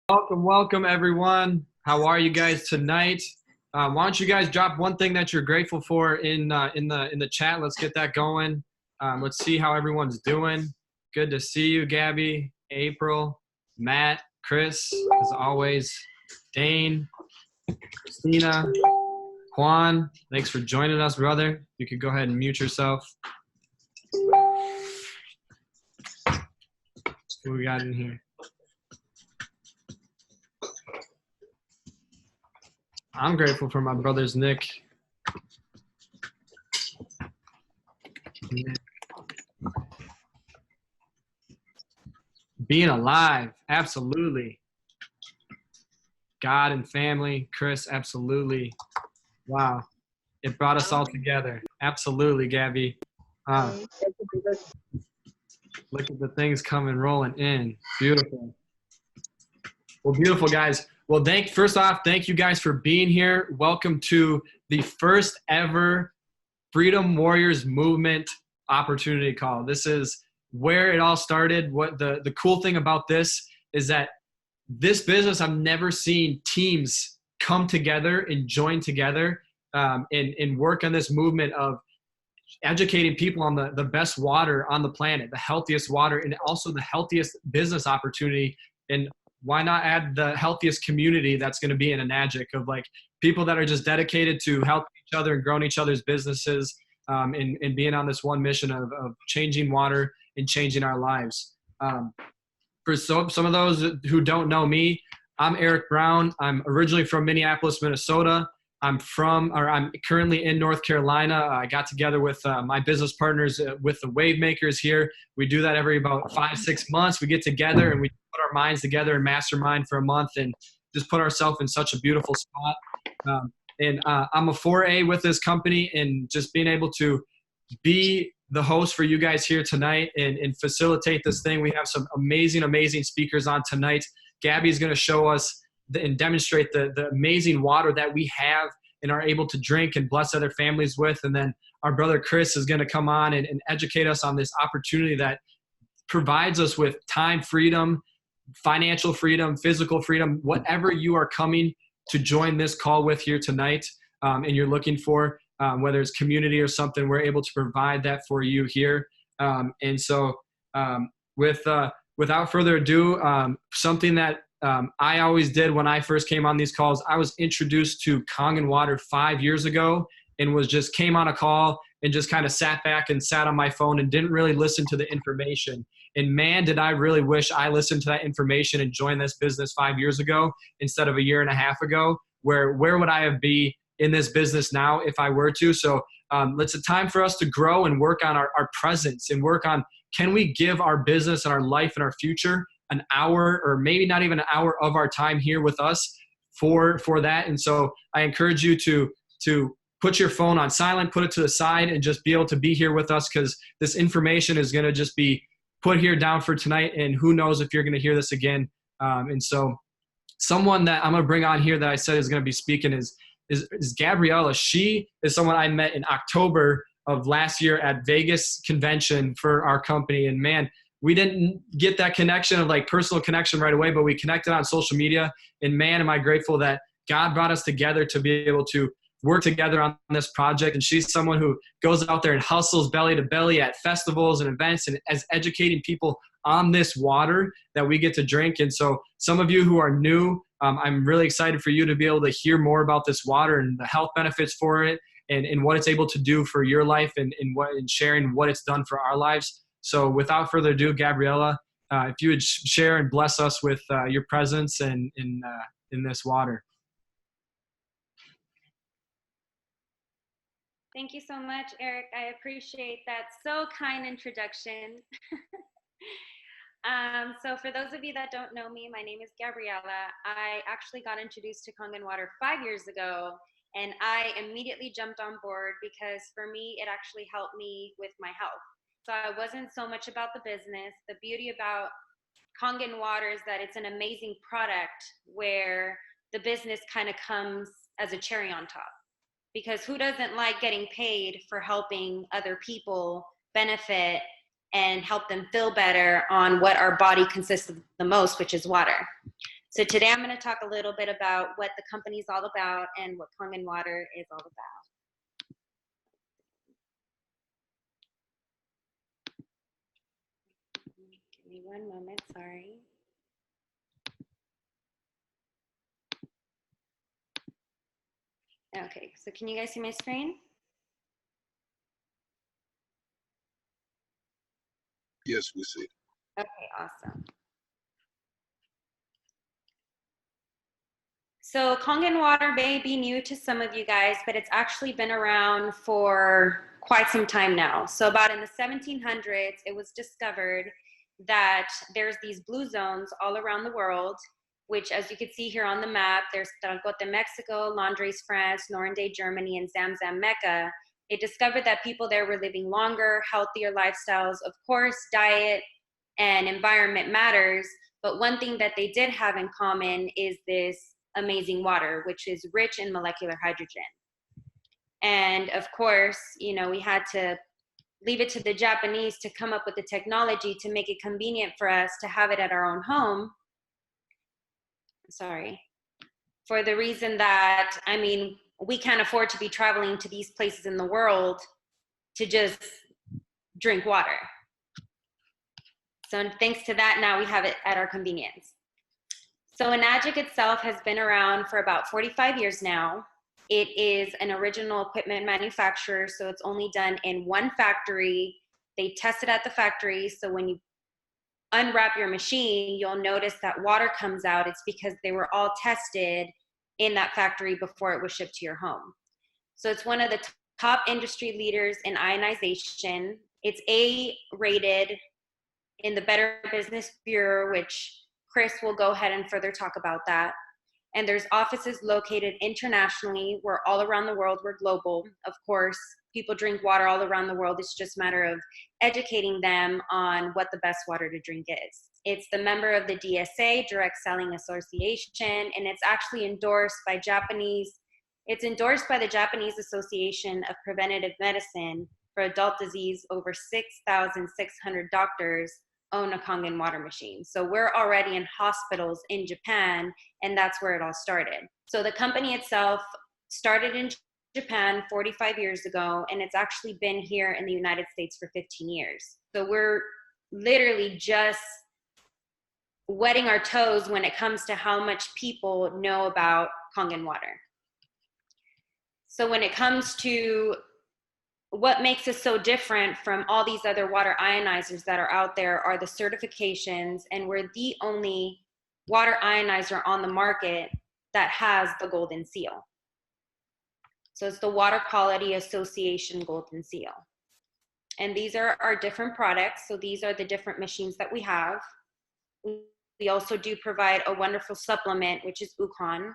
Welcome everyone. How are you guys tonight? Why don't you guys drop one thing that you're grateful for in the chat? Let's get that going. Let's see how everyone's doing. Good to see you, Gabby, April, Matt, Chris, as always, Dane, Christina, Juan. Thanks for joining us, brother. You could go ahead and mute yourself. What we got in here? I'm grateful for my brothers, Nick. Being alive, absolutely. God and family, Chris, absolutely. Wow, it brought us all together. Absolutely, Gabby. Look at the things coming rolling in. Beautiful. Well, beautiful, guys. Well, first off, thank you guys for being here. Welcome to the first ever Freedom Warriors Movement opportunity call. This is where it all started. What the cool thing about this is that this business, I've never seen teams come together and join together and work on this movement of educating people on the best water on the planet, the healthiest water, and also the healthiest business opportunity. And why not add the healthiest community that's going to be in Enagic of like people that are just dedicated to help each other and growing each other's businesses and being on this one mission of changing water and changing our lives. For some of those who don't know me, I'm Eric Brown. I'm originally from Minneapolis, Minnesota. I'm currently in North Carolina. I got together with my business partners with the Wave Makers here. We do that every about 5-6 months. We get together and we put our minds together and mastermind for a month and just put ourselves in such a beautiful spot. I'm a 4A with this company, and just being able to be the host for you guys here tonight and facilitate this thing. We have some amazing speakers on tonight. Gabby's going to show us and demonstrate the amazing water that we have and are able to drink and bless other families with. And then our brother Chris is going to come on and educate us on this opportunity that provides us with time freedom, financial freedom, physical freedom, whatever you are coming to join this call with here tonight and you're looking for, whether it's community or something, we're able to provide that for you here. Without further ado, something that I always did when I first came on these calls, I was introduced to Kangen water 5 years ago and came on a call and just kind of sat back and sat on my phone and didn't really listen to the information. And man, did I really wish I listened to that information and joined this business 5 years ago instead of a year and a half ago. Where would I have been in this business now if I were to? So it's a time for us to grow and work on our presence and work on, can we give our business and our life and our future an hour or maybe not even an hour of our time here with us for that. And so I encourage you to put your phone on silent, put it to the side, and just be able to be here with us, because this information is going to just be put here down for tonight. And who knows if you're going to hear this again. And so someone that I'm going to bring on here that I said is going to be speaking is Gabriella. She is someone I met in October of last year at Vegas convention for our company. And man, we didn't get that connection of like personal connection right away, but we connected on social media. And man, am I grateful that God brought us together to be able to work together on this project. And she's someone who goes out there and hustles belly to belly at festivals and events and as educating people on this water that we get to drink. And so some of you who are new, I'm really excited for you to be able to hear more about this water and the health benefits for it and what it's able to do for your life and sharing what it's done for our lives. So without further ado, Gabriella, if you would share and bless us with your presence and in this water. Thank you so much, Eric. I appreciate that so kind introduction. So for those of you that don't know me, my name is Gabriella. I actually got introduced to Kangen water 5 years ago, and I immediately jumped on board because for me, it actually helped me with my health. So I wasn't so much about the business. The beauty about Kangen water is that it's an amazing product where the business kind of comes as a cherry on top. Because who doesn't like getting paid for helping other people benefit and help them feel better on what our body consists of the most, which is water. So today I'm going to talk a little bit about what the company is all about and what Kangen Water is all about. Give me one moment, sorry. Okay, so can you guys see my screen? Yes, we see. Okay, awesome. So Kangen water may be new to some of you guys, but it's actually been around for quite some time now. So about in the 1700s, it was discovered that there's these blue zones all around the world, which as you can see here on the map, there's Trancote, Mexico, Londres, France, Norande, Germany, and Zamzam, Mecca. They discovered that people there were living longer, healthier lifestyles. Of course, diet and environment matters, but one thing that they did have in common is this amazing water, which is rich in molecular hydrogen. And of course, you know, we had to leave it to the Japanese to come up with the technology to make it convenient for us to have it at our own home. Sorry. For the reason that, I mean, we can't afford to be traveling to these places in the world to just drink water. So thanks to that, now we have it at our convenience. So Enagic itself has been around for about 45 years now. It is an original equipment manufacturer, so it's only done in one factory. They test it at the factory, so when you unwrap your machine, you'll notice that water comes out. It's because they were all tested in that factory before it was shipped to your home. So it's one of the top industry leaders in ionization. It's A-rated in the Better Business Bureau, which Chris will go ahead and further talk about that. And there's offices located internationally. We're all around the world. We're global. Of course, people drink water all around the world. It's just a matter of educating them on what the best water to drink is. It's the member of the DSA, Direct Selling Association, and it's actually endorsed by it's endorsed by the Japanese Association of Preventative Medicine for adult disease. Over 6,600 doctors own a Kangen water machine. So we're already in hospitals in Japan, and that's where it all started. So the company itself started in Japan 45 years ago, and it's actually been here in the United States for 15 years. So we're literally just wetting our toes when it comes to how much people know about Kangen water. So when it comes to what makes us so different from all these other water ionizers that are out there are the certifications, and we're the only water ionizer on the market that has the golden seal. So it's the Water Quality Association Golden Seal. And these are our different products. So these are the different machines that we have. We also do provide a wonderful supplement, which is Ukon.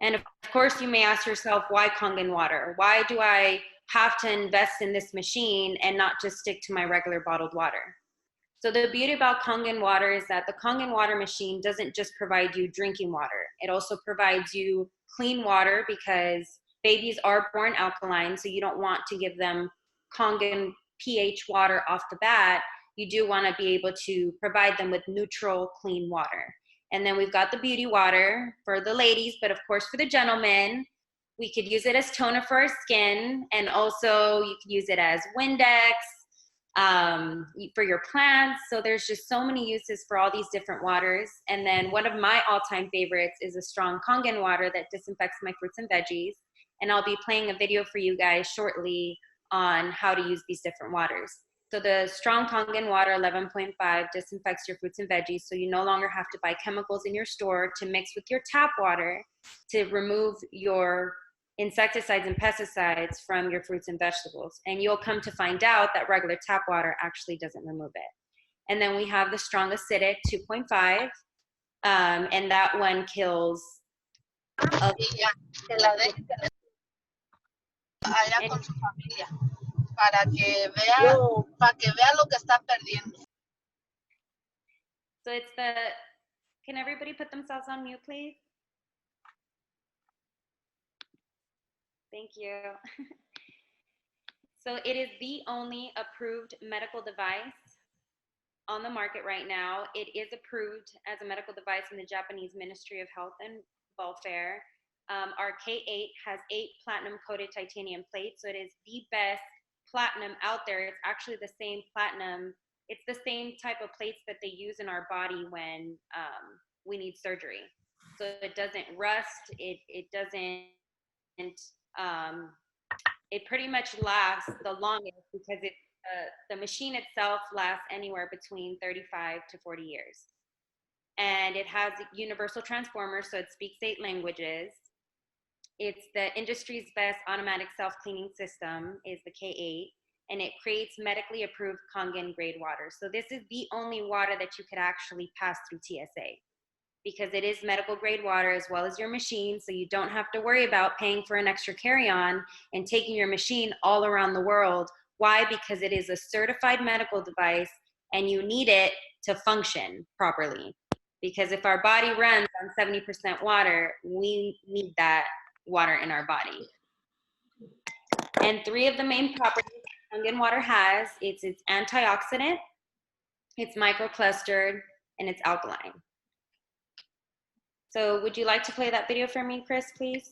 And of course, you may ask yourself, why Kangen water? Why do I have to invest in this machine and not just stick to my regular bottled water? So the beauty about Kangen water is that the Kangen water machine doesn't just provide you drinking water. It also provides you clean water, because babies are born alkaline, so you don't want to give them Kangen pH water off the bat. You do want to be able to provide them with neutral, clean water. And then we've got the beauty water for the ladies, but of course for the gentlemen, we could use it as toner for our skin, and also you could use it as Windex for your plants. So there's just so many uses for all these different waters. And then one of my all-time favorites is a strong Kangen water that disinfects my fruits and veggies. And I'll be playing a video for you guys shortly on how to use these different waters. So the strong Kangen water 11.5 disinfects your fruits and veggies, so you no longer have to buy chemicals in your store to mix with your tap water to remove your insecticides and pesticides from your fruits and vegetables. And you'll come to find out that regular tap water actually doesn't remove it. And then we have the strong acidic 2.5, and that one kills allá con su familia para que vea lo que está perdiendo. So it's can everybody put themselves on mute, please? Thank you. So it is the only approved medical device on the market right now. It is approved as a medical device in the Japanese Ministry of Health and Welfare. Our K8 has 8 platinum coated titanium plates, so it is the best platinum out there. It's actually the same platinum. It's the same type of plates that they use in our body when we need surgery. So it doesn't rust. It doesn't. It pretty much lasts the longest because the machine itself lasts anywhere between 35 to 40 years. And it has a universal transformer, so it speaks 8 languages. It's the industry's best automatic self-cleaning system is the K8, and it creates medically approved Kangen grade water. So this is the only water that you could actually pass through TSA, because it is medical grade water as well as your machine, so you don't have to worry about paying for an extra carry-on and taking your machine all around the world. Why? Because it is a certified medical device and you need it to function properly. Because if our body runs on 70% water, we need that water in our body. And 3 of the main properties Kangen water has, it's antioxidant, it's microclustered, and it's alkaline. So would you like to play that video for me, Chris, please?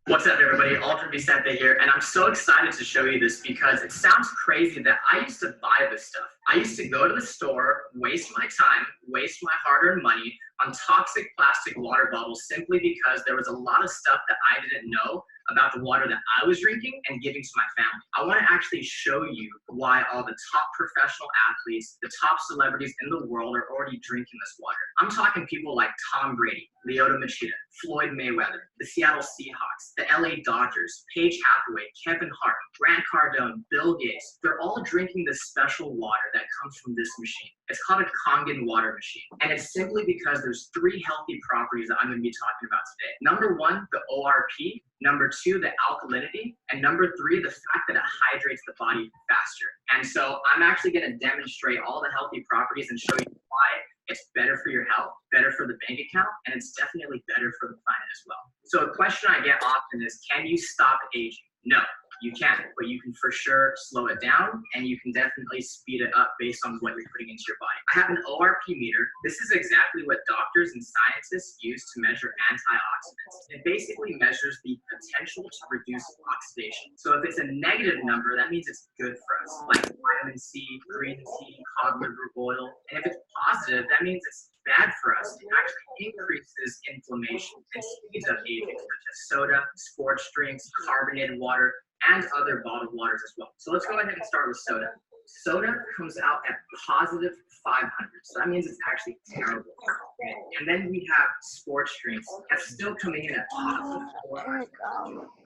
What's up, everybody? Ultra Vicente here, and I'm so excited to show you this because it sounds crazy that I used to buy this stuff. I used to go to the store, waste my time, waste my hard-earned money on toxic plastic water bottles simply because there was a lot of stuff that I didn't know about the water that I was drinking and giving to my family. I want to actually show you why all the top professional athletes, the top celebrities in the world are already drinking this water. I'm talking people like Tom Brady, Lyoto Machida, Floyd Mayweather, the Seattle Seahawks, the LA Dodgers, Paige Hathaway, Kevin Hart, Grant Cardone, Bill Gates. They're all drinking this special water that comes from this machine. It's called a Kangen water machine. And it's simply because there's 3 healthy properties that I'm going to be talking about today. Number 1, the ORP. Number 2, the alkalinity. And number 3, the fact that it hydrates the body faster. And so I'm actually going to demonstrate all the healthy properties and show you why it's better for your health, better for the bank account, and it's definitely better for the planet as well. So a question I get often is, can you stop aging? No, you can't, but you can for sure slow it down, and you can definitely speed it up based on what you're putting into your body. I have an ORP meter. This is exactly what doctors and scientists use to measure antioxidants. It basically measures the potential to reduce oxidation. So if it's a negative number, that means it's good for us, like vitamin C, green tea, cod liver oil. And if it's positive, that means it's bad for us. It actually increases inflammation and speeds up aging, such as soda, sports drinks, carbonated water, and other bottled waters as well. So let's go ahead and start with soda. Soda comes out at positive 500, so that means it's actually terrible. And then we have sports drinks that's still coming in at positive 400.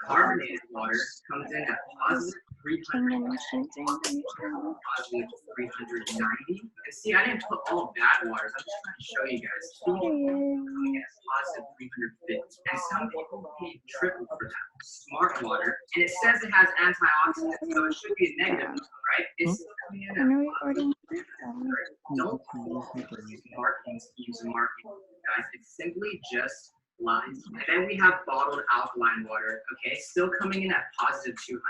Carbonated water comes in at positive 300, positive 390. And see, I didn't put all bad waters. I'm just trying to show you guys. Coming in at positive 350. And some people pay triple for that. Smart water, and it says it has antioxidants, so it should be a negative number, right? It's still coming in at positive 300. Don't fall for these marketing schemes and marketing, guys. It's simply just lies. And then we have bottled alkaline water, okay, still coming in at positive 200.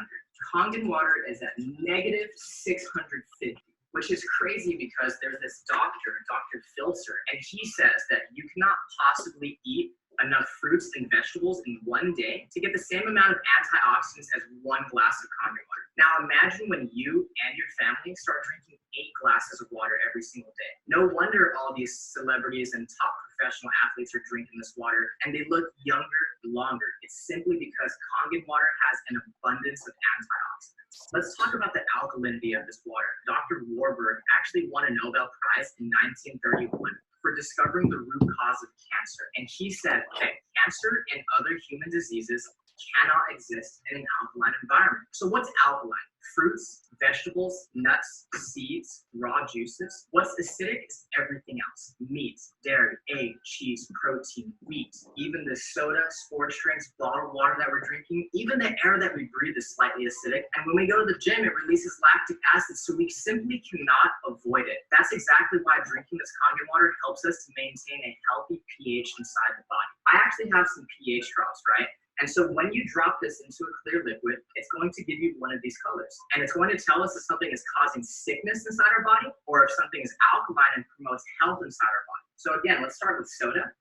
Kangen water is at negative 650, which is crazy because there's this doctor, Dr. Filter, and he says that you cannot possibly eat enough fruits and vegetables in one day to get the same amount of antioxidants as 1 glass of Kangen water. Now imagine when you and your family start drinking 8 glasses of water every single day. No wonder all these celebrities and top professional athletes are drinking this water, and they look younger longer. It's simply because Kangen water has an abundance of antioxidants. Let's talk about the alkalinity of this water. Dr. Warburg actually won a Nobel Prize in 1931 for discovering the root cause of cancer. And he said that cancer and other human diseases cannot exist in an alkaline environment. So what's alkaline? Fruits, vegetables, nuts, seeds, raw juices. What's acidic is everything else. Meat, dairy, egg, cheese, protein, wheat, even the soda, sports drinks, bottled water that we're drinking, even the air that we breathe is slightly acidic. And when we go to the gym, it releases lactic acid, so we simply cannot avoid it. That's exactly why drinking this Kangen water helps us to maintain a healthy pH inside the body. I actually have some pH drops, right? And so when you drop this into a clear liquid, it's going to give you one of these colors. And it's going to tell us if something is causing sickness inside our body or if something is alkaline and promotes health inside our body. So again, let's start with soda,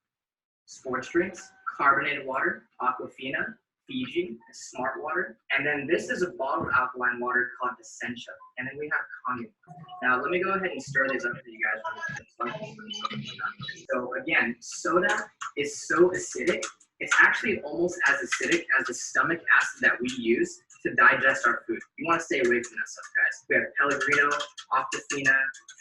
sports drinks, carbonated water, Aquafina, Fiji, Smart Water. And then this is a bottled alkaline water called Essentia. And then we have Kangen. Now let me go ahead and stir these up for you guys. So again, soda is so acidic. It's actually almost as acidic as the stomach acid that we use to digest our food. You want to stay away from that stuff, guys. We have Pellegrino, Aquafina,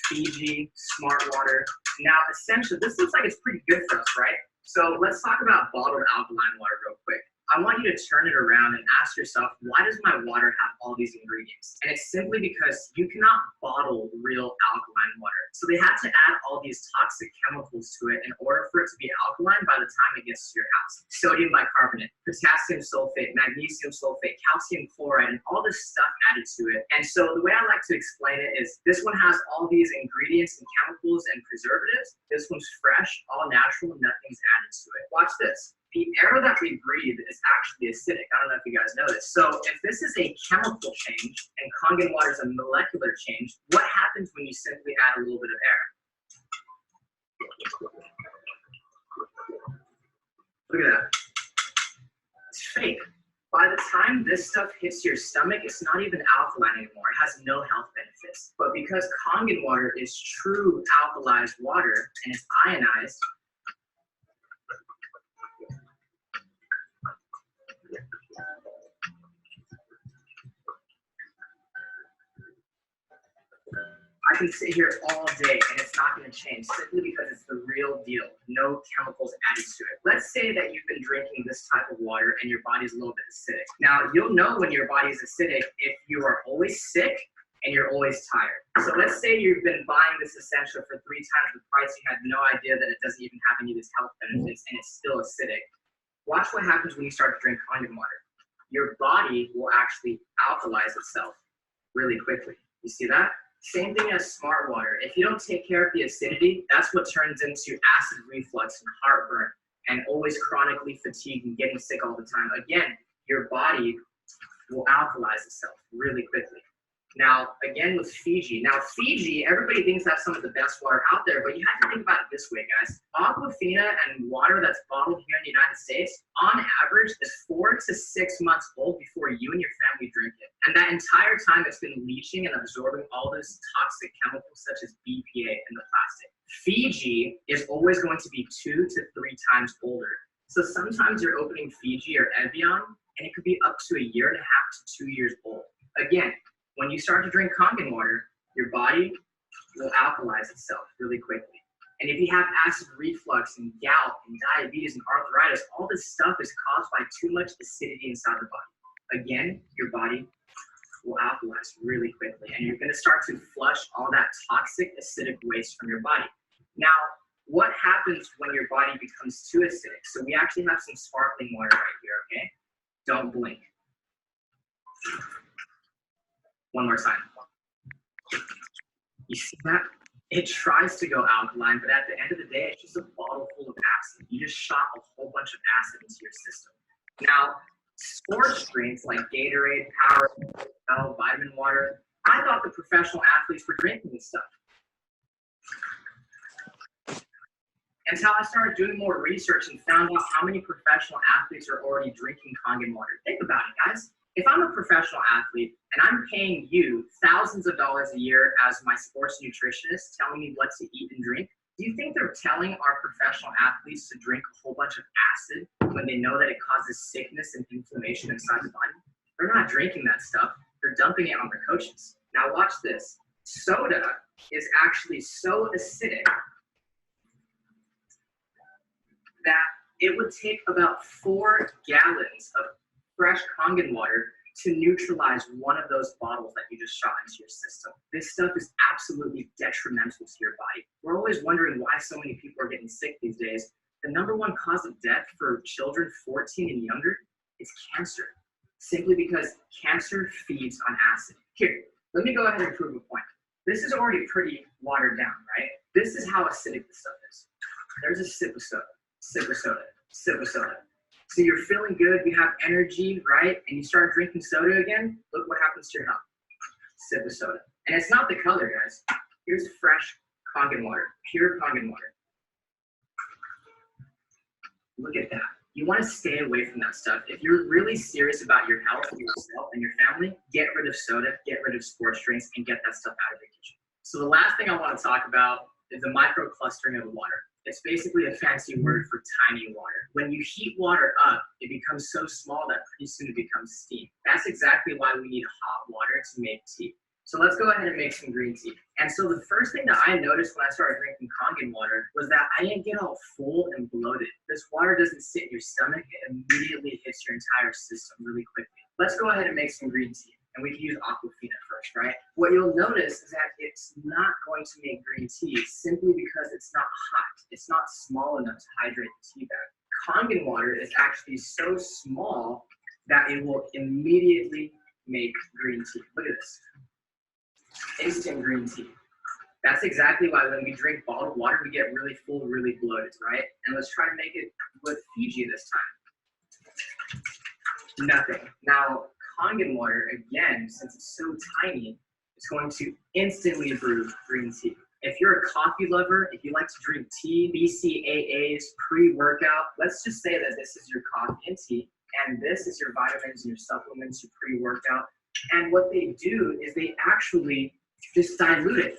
Fiji, Smart Water. Now, Essentia, this looks like it's pretty good for us, right? So let's talk about bottled alkaline water real quick. I want you to turn it around and ask yourself, why does my water have all these ingredients? And it's simply because you cannot bottle real alkaline water. So they had to add all these toxic chemicals to it in order for it to be alkaline by the time it gets to your house. Sodium bicarbonate, potassium sulfate, magnesium sulfate, calcium chloride, and all this stuff added to it. And so the way I like to explain it is this one has all these ingredients and chemicals and preservatives. This one's fresh, all natural, nothing's added to it. Watch this. The air that we breathe is actually acidic. I don't know if you guys know this. So if this is a chemical change and Kangen water is a molecular change, what happens when you simply add a little bit of air? Look at that. It's fake. By the time this stuff hits your stomach, it's not even alkaline anymore. It has no health benefits. But because Kangen water is true alkalized water and it's ionized, I can sit here all day and it's not going to change simply because it's the real deal. No chemicals added to it. Let's say that you've been drinking this type of water and your body's a little bit acidic. Now, you'll know when your body is acidic if you are always sick and you're always tired. So let's say you've been buying this Essentia for 3 times the price. You had no idea that it doesn't even have any of these health benefits and it's still acidic. Watch what happens when you start to drink Kangen water. Your body will actually alkalize itself really quickly. You see that? Same thing as Smart Water. If you don't take care of the acidity, that's what turns into acid reflux and heartburn and always chronically fatigued and getting sick all the time. Again, your body will alkalize itself really quickly. Now, again with Fiji. Now, Fiji, everybody thinks that's some of the best water out there, but you have to think about it this way, guys. Aquafina and water that's bottled here in the United States, on average, is 4 to 6 months old before you and your family drink it. And that entire time, it's been leaching and absorbing all those toxic chemicals such as BPA in the plastic. Fiji is always going to be 2 to 3 times older. So sometimes you're opening Fiji or Evian, and it could be up to 1.5 years to 2 years old. Again, when you start to drink Kangen water, your body will alkalize itself really quickly. And if you have acid reflux and gout and diabetes and arthritis, all this stuff is caused by too much acidity inside the body. Again, your body will alkalize really quickly, and you're going to start to flush all that toxic acidic waste from your body. Now, what happens when your body becomes too acidic? So we actually have some sparkling water right here, okay? Don't blink. One more time. You see that? It tries to go alkaline, but at the end of the day, it's just a bottle full of acid. You just shot a whole bunch of acid into your system. Now, sports drinks like Gatorade, Power, vitamin water, I thought the professional athletes were drinking this stuff. Until I started doing more research and found out how many professional athletes are already drinking Kangen water. Think about it, guys. If I'm a professional athlete and I'm paying you thousands of dollars a year as my sports nutritionist telling me what to eat and drink, do you think they're telling our professional athletes to drink a whole bunch of acid when they know that it causes sickness and inflammation inside the body? They're not drinking that stuff. They're dumping it on their coaches. Now watch this. Soda is actually so acidic that it would take about 4 gallons of fresh Kangen water to neutralize one of those bottles that you just shot into your system. This stuff is absolutely detrimental to your body. We're always wondering why so many people are getting sick these days. The #1 cause of death for children 14 and younger is cancer, simply because cancer feeds on acid. Here, let me go ahead and prove a point. This is already pretty watered down, right? This is how acidic this stuff is. There's a sip of soda, sip of soda, sip of soda. So you're feeling good, you have energy, right? And you start drinking soda again, look what happens to your health. Sip of soda. And it's not the color, guys. Here's fresh Kangen water, pure Kangen water. Look at that. You want to stay away from that stuff. If you're really serious about your health, yourself, and your family, get rid of soda, get rid of sports drinks, and get that stuff out of your kitchen. So the last thing I want to talk about is the microclustering of water. It's basically a fancy word for tiny water. When you heat water up, it becomes so small that pretty soon it becomes steam. That's exactly why we need hot water to make tea. So let's go ahead and make some green tea. And so the first thing that I noticed when I started drinking Kangen water was that I didn't get all full and bloated. This water doesn't sit in your stomach, it immediately hits your entire system really quickly. Let's go ahead and make some green tea. And we can use Aquafina first, right? What you'll notice is that it's not going to make green tea simply because it's not hot. It's not small enough to hydrate the tea bag. Kangen water is actually so small that it will immediately make green tea. Look at this. Instant green tea. That's exactly why when we drink bottled water, we get really full, really bloated, right? And let's try to make it with Fiji this time. Nothing. Now, Kangen water, again, since it's so tiny, it's going to instantly brew green tea. If you're a coffee lover, if you like to drink tea, BCAAs, pre-workout, let's just say that this is your coffee and tea, and this is your vitamins and your supplements, your pre-workout. And what they do is they actually just dilute it.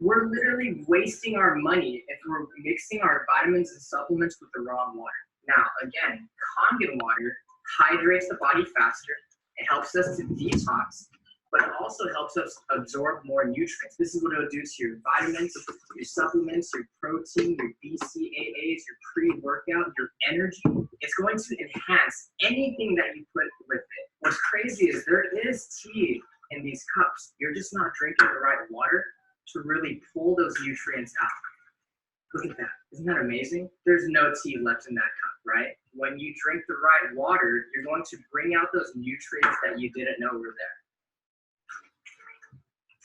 We're literally wasting our money if we're mixing our vitamins and supplements with the wrong water. Now, again, Kangen water hydrates the body faster. It helps us to detox, but it also helps us absorb more nutrients. This is what it'll do to your vitamins, your supplements, your protein, your BCAAs, your pre-workout, your energy. It's going to enhance anything that you put with it. What's crazy is there is tea in these cups. You're just not drinking the right water to really pull those nutrients out. Look at that. Isn't that amazing? There's no tea left in that cup, right? When you drink the right water, you're going to bring out those nutrients that you didn't know were there.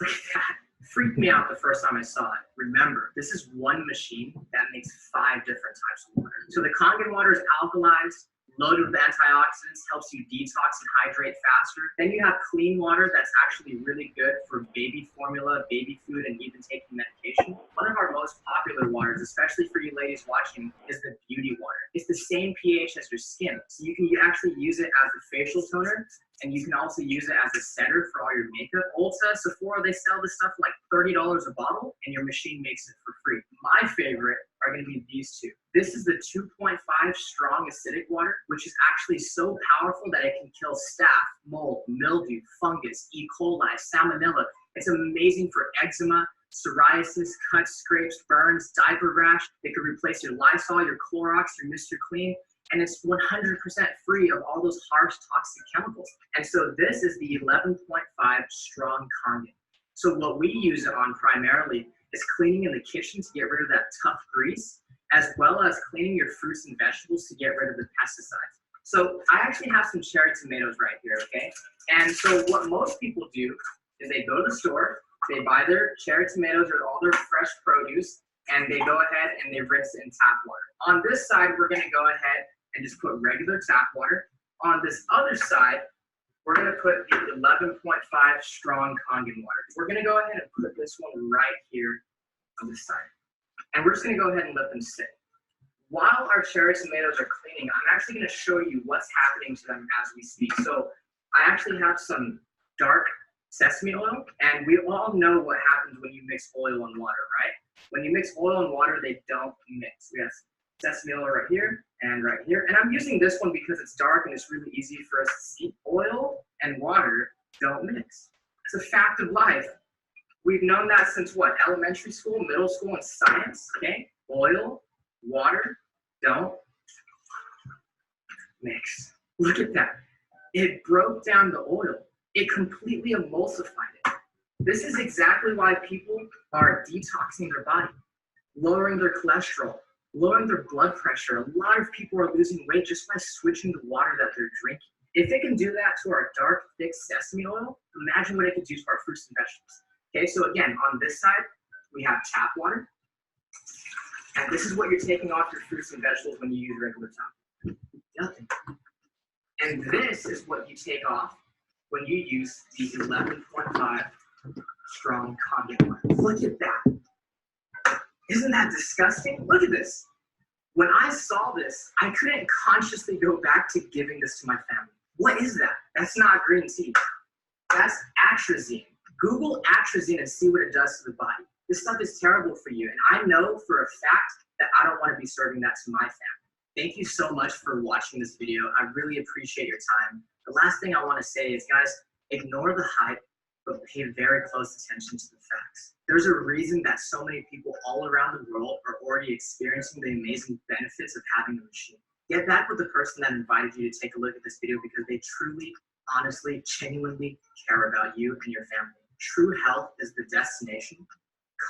Look at that. Freaked me out the first time I saw it. Remember, this is one machine that makes 5 different types of water. So the Kangen water is alkalized, loaded with antioxidants, helps you detox and hydrate faster. Then you have clean water that's actually really good for baby formula, baby food, and even taking medication. One of our most popular waters, especially for you ladies watching, is the beauty water. It's the same pH as your skin. So you can actually use it as a facial toner, and you can also use it as a setter for all your makeup. Ulta, Sephora, they sell this stuff like $30 a bottle, and your machine makes it for free. My favorite are going to be these two. This is the 2.5 strong acidic water, which is actually so powerful that it can kill staph, mold, mildew, fungus, E. coli, salmonella. It's amazing for eczema, psoriasis, cuts, scrapes, burns, diaper rash. It could replace your Lysol, your Clorox, your Mr. Clean. And it's 100% free of all those harsh toxic chemicals. And so this is the 11.5 strong Kangen. So what we use it on primarily is cleaning in the kitchen to get rid of that tough grease, as well as cleaning your fruits and vegetables to get rid of the pesticides. So I actually have some cherry tomatoes right here, okay? And so what most people do is they go to the store, they buy their cherry tomatoes or all their fresh produce, and they go ahead and they rinse it in tap water. On this side, we're gonna go ahead and just put regular tap water. On this other side, we're gonna put the 11.5 strong Kangen water. We're gonna go ahead and put this one right here on this side. And we're just gonna go ahead and let them sit. While our cherry tomatoes are cleaning, I'm actually gonna show you what's happening to them as we speak. So I actually have some dark sesame oil, and we all know what happens when you mix oil and water, right? When you mix oil and water, they don't mix. We have sesame oil right here and right here. And I'm using this one because it's dark and it's really easy for us to see. Oil and water don't mix. It's a fact of life. We've known that since what? Elementary school, middle school, and science, okay? Oil, water, don't mix. Look at that. It broke down the oil. It completely emulsified it. This is exactly why people are detoxing their body, lowering their cholesterol, lowering their blood pressure. A lot of people are losing weight just by switching the water that they're drinking. If it can do that to our dark, thick sesame oil, imagine what it could do to our fruits and vegetables. Okay, so again, on this side, we have tap water. And this is what you're taking off your fruits and vegetables when you use regular tap. Nothing. And this is what you take off when you use these 11.5 strong Kangen water. Look at that. Isn't that disgusting? Look at this. When I saw this, I couldn't consciously go back to giving this to my family. What is that? That's not green tea. That's atrazine. Google atrazine and see what it does to the body. This stuff is terrible for you. And I know for a fact that I don't want to be serving that to my family. Thank you so much for watching this video. I really appreciate your time. The last thing I want to say is, guys, ignore the hype, but pay very close attention to the facts. There's a reason that so many people all around the world are already experiencing the amazing benefits of having a machine. Get back with the person that invited you to take a look at this video because they truly, honestly, genuinely care about you and your family. True health is the destination.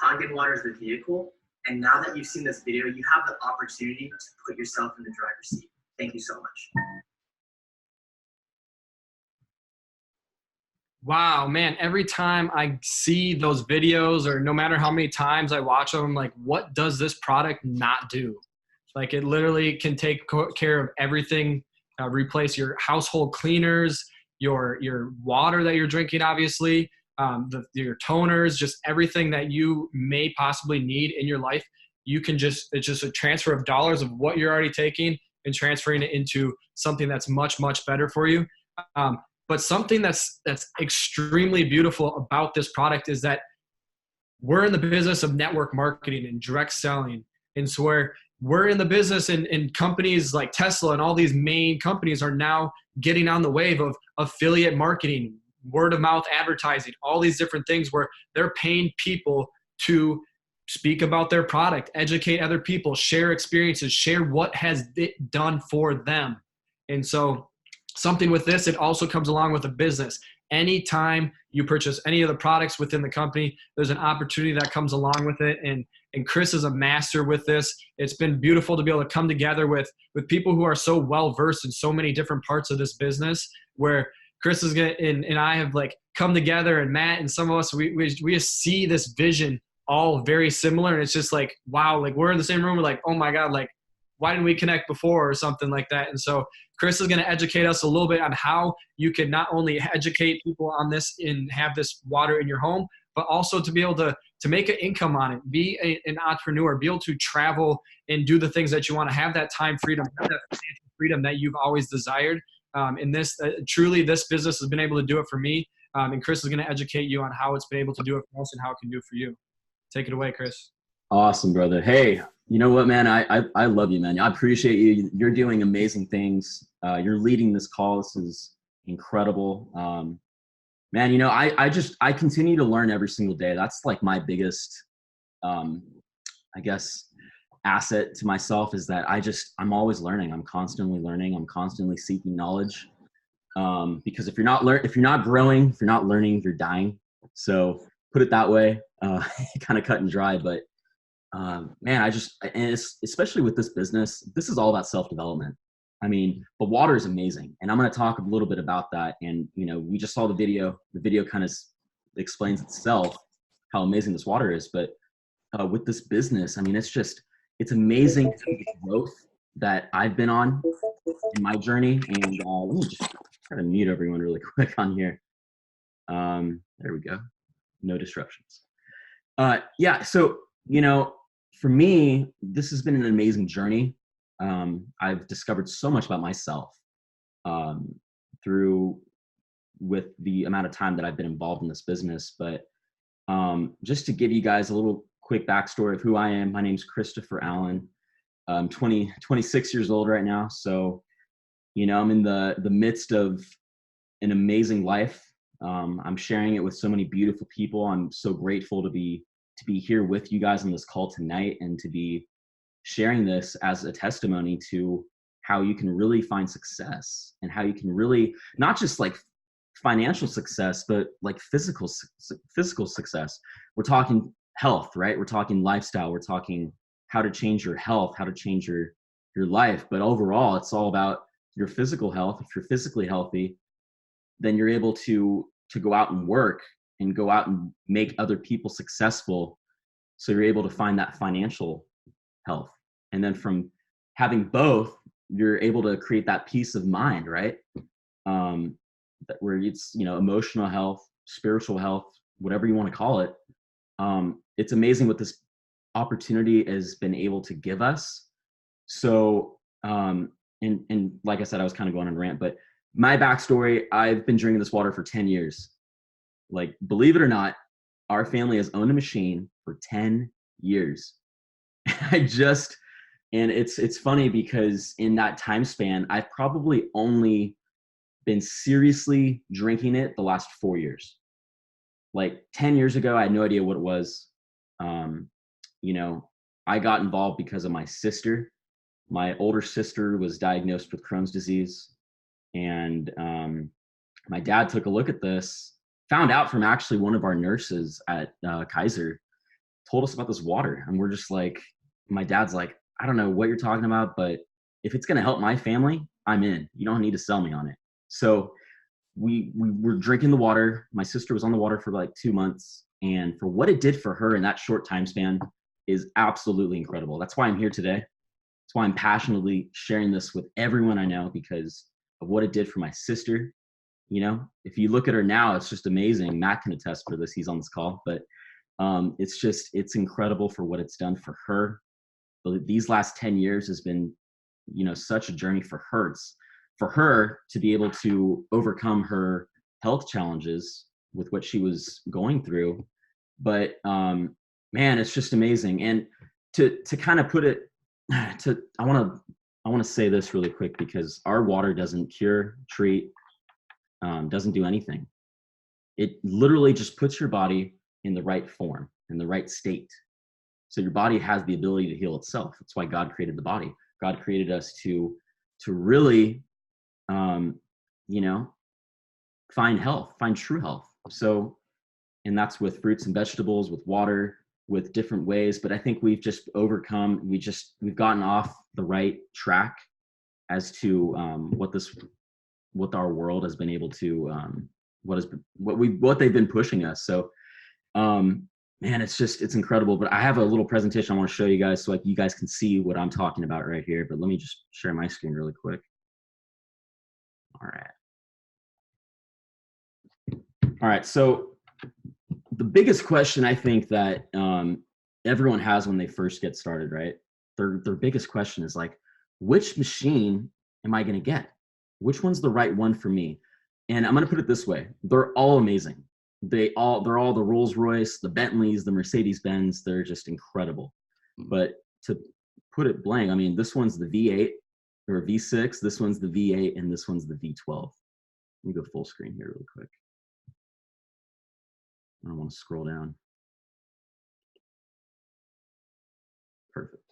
Kangen water is the vehicle. And now that you've seen this video, you have the opportunity to put yourself in the driver's seat. Thank you so much. Wow, man, every time I see those videos, or no matter how many times I watch them, I'm like, what does this product not do? Like, it literally can take care of everything, replace your household cleaners, your water that you're drinking, obviously, your toners, just everything that you may possibly need in your life. You can it's just a transfer of dollars of what you're already taking and transferring it into something that's much, much better for you. But something that's extremely beautiful about this product is that we're in the business of network marketing and direct selling. And so we're in the business, and companies like Tesla and all these main companies are now getting on the wave of affiliate marketing, word of mouth advertising, all these different things where they're paying people to speak about their product, educate other people, share experiences, share what has it done for them. And so something with this, it also comes along with a business. Anytime you purchase any of the products within the company, there's an opportunity that comes along with it. And Chris is a master with this. It's been beautiful to be able to come together with people who are so well-versed in so many different parts of this business, where Chris is gonna, and I have like come together, and Matt and some of us, we just see this vision all very similar. And it's just like, wow, like we're in the same room. We're like, oh my God, like, why didn't we connect before or something like that? And so Chris is going to educate us a little bit on how you can not only educate people on this and have this water in your home, but also to be able to make an income on it, be an entrepreneur, be able to travel and do the things that you want to have, that time freedom, have that financial freedom that you've always desired. And this truly, this business has been able to do it for me. And Chris is going to educate you on how it's been able to do it for us and how it can do it for you. Take it away, Chris. Awesome, brother. Hey, you know what, man? I love you, man. I appreciate you. You're doing amazing things. You're leading this call. This is incredible. Man, you know, I continue to learn every single day. That's like my biggest, I guess, asset to myself, is that I'm always learning. I'm constantly learning. I'm constantly seeking knowledge. Because if you're not growing, if you're not learning, you're dying. So put it that way, kind of cut and dry. But man, and especially with this business, this is all about self-development. I mean, the water is amazing. And I'm going to talk a little bit about that. And, you know, we just saw the video. The video kind of explains itself, how amazing this water is. But with this business, I mean, it's amazing the growth that I've been on in my journey. And let me just try to mute everyone really quick on here. There we go. No disruptions. Yeah. So, you know, for me, this has been an amazing journey. I've discovered so much about myself with the amount of time that I've been involved in this business. But just to give you guys a little quick backstory of who I am, my name's Christopher Allen. I'm 26 years old right now. So, you know, I'm in the midst of an amazing life. I'm sharing it with so many beautiful people. I'm so grateful to be here with you guys on this call tonight, and to be sharing this as a testimony to how you can really find success, and how you can really, not just like financial success, but like physical success. We're talking health, right? We're talking lifestyle. We're talking how to change your health, how to change your life. But overall, it's all about your physical health. If you're physically healthy, then you're able to go out and work and go out and make other people successful. So you're able to find that financial health. And then from having both, you're able to create that peace of mind, right? Where it's, you know, emotional health, spiritual health, whatever you want to call it. It's amazing what this opportunity has been able to give us. So, and like I said, I was kind of going on a rant, but my backstory, I've been drinking this water for 10 years. Like, believe it or not, our family has owned a machine for 10 years. And it's funny because in that time span, I've probably only been seriously drinking it the last 4 years. Like 10 years ago, I had no idea what it was. You know, I got involved because of my sister. My older sister was diagnosed with Crohn's disease. And my dad took a look at this, found out from actually one of our nurses at Kaiser, told us about this water. And we're just like, my dad's like, I don't know what you're talking about, but if it's going to help my family, I'm in. You don't need to sell me on it. So we were drinking the water. My sister was on the water for like 2 months. And for what it did for her in that short time span is absolutely incredible. That's why I'm here today. That's why I'm passionately sharing this with everyone I know, because of what it did for my sister. You know, if you look at her now, it's just amazing. Matt can attest for this. He's on this call, but it's incredible for what it's done for her. But these last 10 years has been, you know, such a journey for her. It's for her to be able to overcome her health challenges with what she was going through. But man, it's just amazing. And to kind of put it I want to say this really quick, because our water doesn't cure, treat, doesn't do anything. It literally just puts your body in the right form, in the right state. So your body has the ability to heal itself. That's why God created the body. God created us to really, you know, find health, find true health. So, and that's with fruits and vegetables, with water, with different ways. But I think we've just overcome, we've gotten off the right track as to what our world has been able to, what they've been pushing us. So, man, it's incredible. But I have a little presentation I want to show you guys so like you guys can see what I'm talking about right here. But let me just share my screen really quick. All right. So the biggest question I think that everyone has when they first get started, right? Their biggest question is like, which machine am I going to get? Which one's the right one for me? And I'm going to put it this way. They're all amazing. They're all the Rolls Royce, the Bentleys, the Mercedes Benz. They're just incredible. But to put it blank, I mean, this one's the V8 or V6. This one's the V8 and this one's the V12. Let me go full screen here really quick. I don't want to scroll down. Perfect.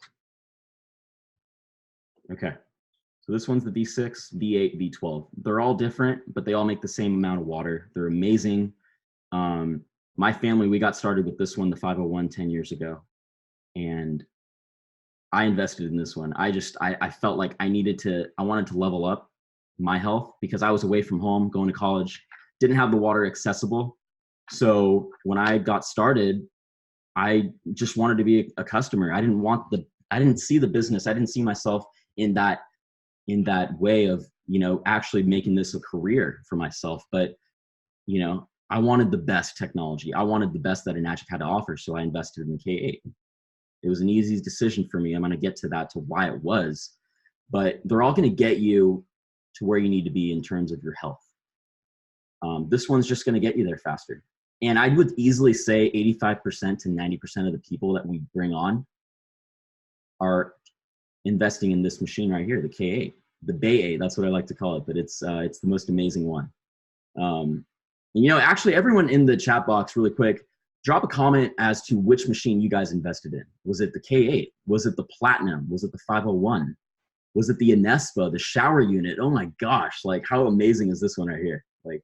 Okay. So this one's the V6, V8, V12. They're all different, but they all make the same amount of water. They're amazing. My family, we got started with this one, the 501, 10 years ago. And I invested in this one. I felt like I wanted to level up my health because I was away from home, going to college, didn't have the water accessible. So when I got started, I just wanted to be a customer. I didn't see the business. I didn't see myself in that way of, you know, actually making this a career for myself. But, you know, I wanted the best technology. I wanted the best that Enagic had to offer. So I invested in the K8. It was an easy decision for me. I'm going to get to that, to why it was, but they're all going to get you to where you need to be in terms of your health. This one's just going to get you there faster. And I would easily say 85% to 90% of the people that we bring on are investing in this machine right here, the K8, the Bay 8. That's what I like to call it, but it's the most amazing one. You know, actually, everyone in the chat box, really quick, drop a comment as to which machine you guys invested in. Was it the K8? Was it the Platinum? Was it the 501? Was it the Inespa, the shower unit? Oh my gosh, like how amazing is this one right here? Like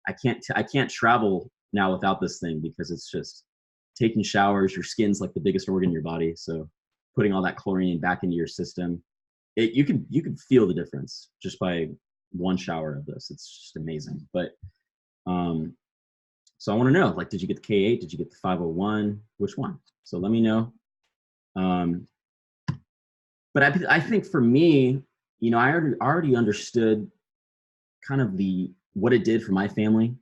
I can't travel now without this thing because it's just taking showers. Your skin's like the biggest organ in your body. So putting all that chlorine back into your system, you can feel the difference just by one shower of this. It's just amazing. But so I want to know, like, did you get the K8? Did you get the 501? Which one? So let me know. But I think for me, you know, I already understood kind of what it did for my family.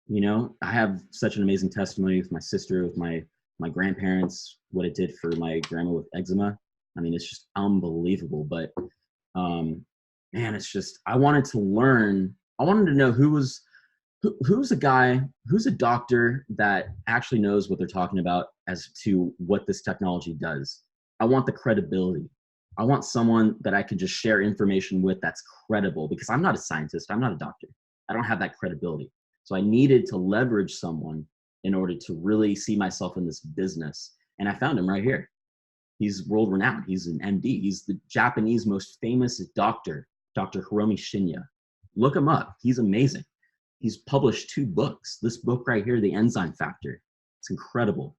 You know, I have such an amazing testimony with my sister, with my grandparents, what it did for my grandma with eczema. I mean, it's just unbelievable. But man, it's just, I wanted to learn. I wanted to know who's a doctor that actually knows what they're talking about as to what this technology does. I want the credibility. I want someone that I can just share information with that's credible, because I'm not a scientist. I'm not a doctor. I don't have that credibility. So I needed to leverage someone in order to really see myself in this business. And I found him right here. He's world renowned. He's an MD. He's the Japanese most famous doctor, Dr. Hiromi Shinya. Look him up. He's amazing. He's published 2 books. This book right here, The Enzyme Factor. It's incredible.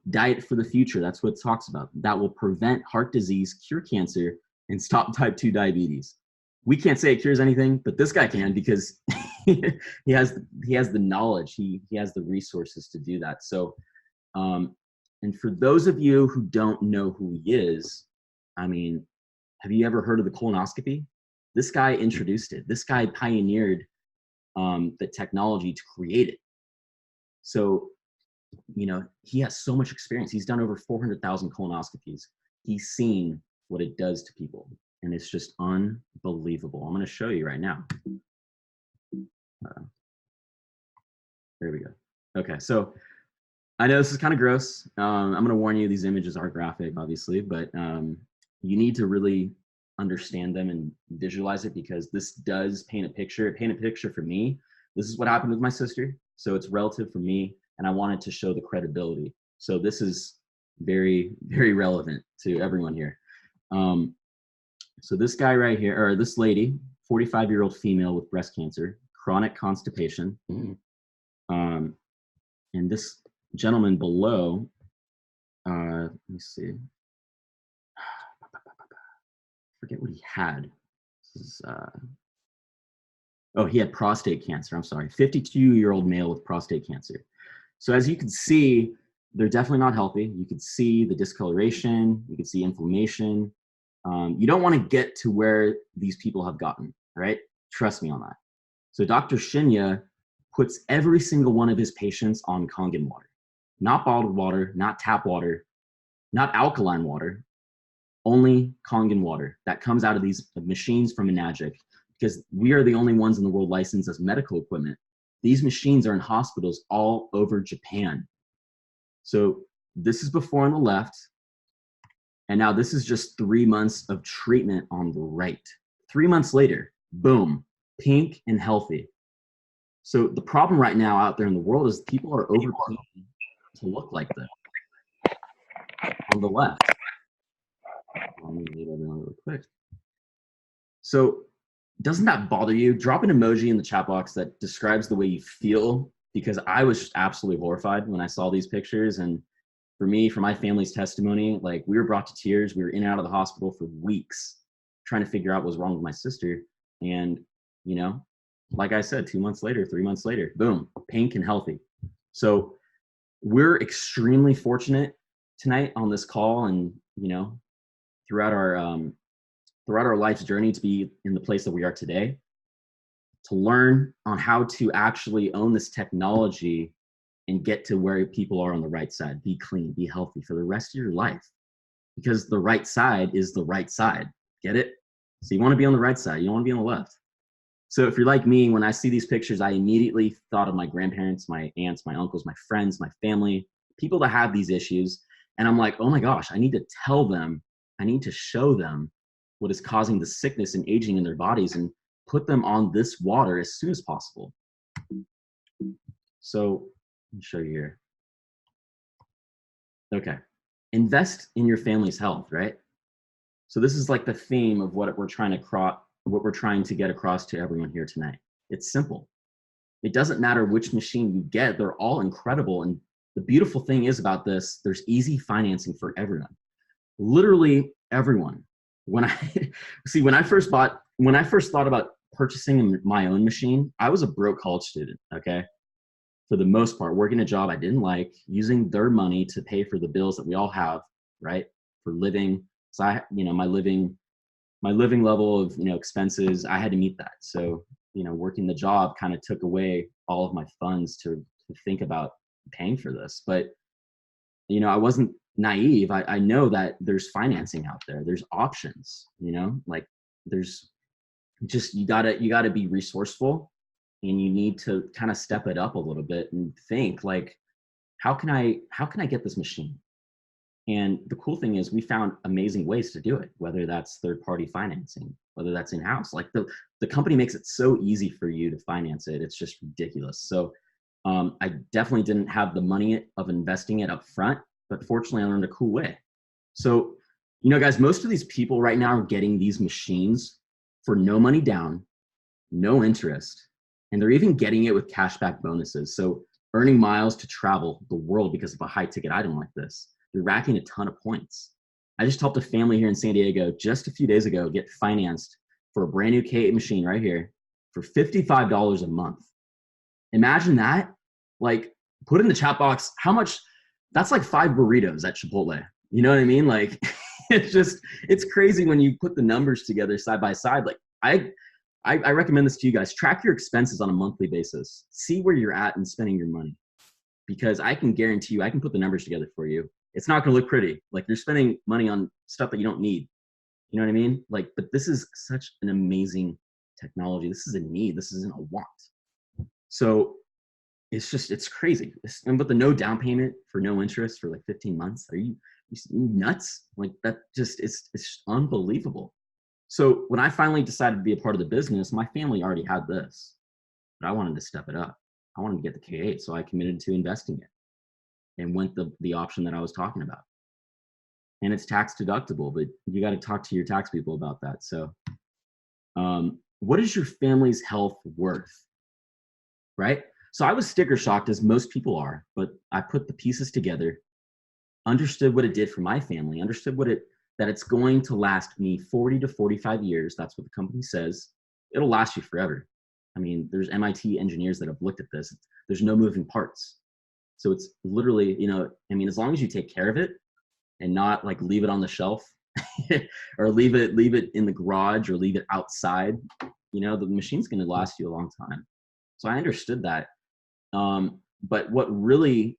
Diet for the Future. That's what it talks about. That will prevent heart disease, cure cancer, and stop type 2 diabetes. We can't say it cures anything, but this guy can, because he has the knowledge. He has the resources to do that. So, and for those of you who don't know who he is, I mean, have you ever heard of the colonoscopy? This guy introduced it. This guy pioneered the technology to create it. So, you know, he has so much experience. He's done over 400,000 colonoscopies. He's seen what it does to people, and it's just unbelievable. I'm going to show you right now. There we go. Okay, so I know this is kind of gross. I'm going to warn you, these images are graphic, obviously, but you need to really understand them and visualize it, because this does paint a picture. It painted a picture for me. This is what happened with my sister, so it's relative for me, and I wanted to show the credibility. So this is very, very relevant to everyone here. So this guy right here, or this lady, 45-year-old female with breast cancer, chronic constipation. And this gentleman below, let me see. Forget what he had. This is, oh, he had prostate cancer. I'm sorry. 52-year-old male with prostate cancer. So as you can see, they're definitely not healthy. You can see the discoloration. You can see inflammation. You don't want to get to where these people have gotten, right? Trust me on that. So Dr. Shinya puts every single one of his patients on Kangen water. Not bottled water, not tap water, not alkaline water, only Kangen water that comes out of these machines from Enagic, because we are the only ones in the world licensed as medical equipment. These machines are in hospitals all over Japan. So this is before on the left, and now this is just 3 months of treatment on the right. 3 months later, boom, pink and healthy. So the problem right now out there in the world is people are overpaying to look like this. On the left. Let me leave everyone real quick. So doesn't that bother you? Drop an emoji in the chat box that describes the way you feel, because I was absolutely horrified when I saw these pictures. And for me, for my family's testimony, like, we were brought to tears. We were in and out of the hospital for weeks trying to figure out what was wrong with my sister. And, you know, like I said, 2 months later, 3 months later, boom, pink and healthy. So we're extremely fortunate tonight on this call, and, you know, throughout our life's journey to be in the place that we are today, to learn on how to actually own this technology and get to where people are on the right side. Be clean, be healthy for the rest of your life, because the right side is the right side. Get it? So you want to be on the right side. You don't want to be on the left. So if you're like me, when I see these pictures, I immediately thought of my grandparents, my aunts, my uncles, my friends, my family, people that have these issues. And I'm like, oh my gosh, I need to tell them, I need to show them what is causing the sickness and aging in their bodies, and put them on this water as soon as possible. So let me show you here. Okay, invest in your family's health, right? So this is like the theme of what we're trying to get across to everyone here tonight. It's simple. It doesn't matter which machine you get, they're all incredible. And the beautiful thing is about this, there's easy financing for everyone. Literally everyone. When I first thought about purchasing my own machine, I was a broke college student, okay? For the most part, working a job I didn't like, using their money to pay for the bills that we all have, right? For living. So my living my living level of, expenses, I had to meet that. So, working the job kind of took away all of my funds to think about paying for this. But, I wasn't naive. I know that there's financing out there. There's options, like there's just, you gotta be resourceful, and you need to kind of step it up a little bit and think like, how can I get this machine? And the cool thing is we found amazing ways to do it, whether that's third-party financing, whether that's in-house. Like the company makes it so easy for you to finance it. It's just ridiculous. So I definitely didn't have the money of investing it up front, but fortunately I learned a cool way. So, guys, most of these people right now are getting these machines for no money down, no interest, and they're even getting it with cashback bonuses. So earning miles to travel the world because of a high ticket item like this. You're racking a ton of points. I just helped a family here in San Diego just a few days ago get financed for a brand new K8 machine right here for $55 a month. Imagine that. Like, put in the chat box how much. That's like 5 burritos at Chipotle. You know what I mean? Like, it's crazy when you put the numbers together side by side. Like, I recommend this to you guys. Track your expenses on a monthly basis. See where you're at in spending your money, because I can guarantee you, I can put the numbers together for you. It's not going to look pretty. Like, you're spending money on stuff that you don't need. You know what I mean? Like, but this is such an amazing technology. This is a need. This isn't a want. So it's crazy. And with the no down payment for no interest for like 15 months, are you nuts? Like, that just, it's unbelievable. So when I finally decided to be a part of the business, my family already had this, but I wanted to step it up. I wanted to get the K8, so I committed to investing it and went the option that I was talking about. And it's tax deductible, but you got to talk to your tax people about that. So what is your family's health worth, right? So I was sticker shocked, as most people are, but I put the pieces together, understood what it did for my family, understood that it's going to last me 40 to 45 years. That's what the company says. It'll last you forever. I mean, there's MIT engineers that have looked at this. There's no moving parts. So it's literally, as long as you take care of it and not like leave it on the shelf or leave it in the garage or leave it outside, the machine's going to last you a long time. So I understood that. But what really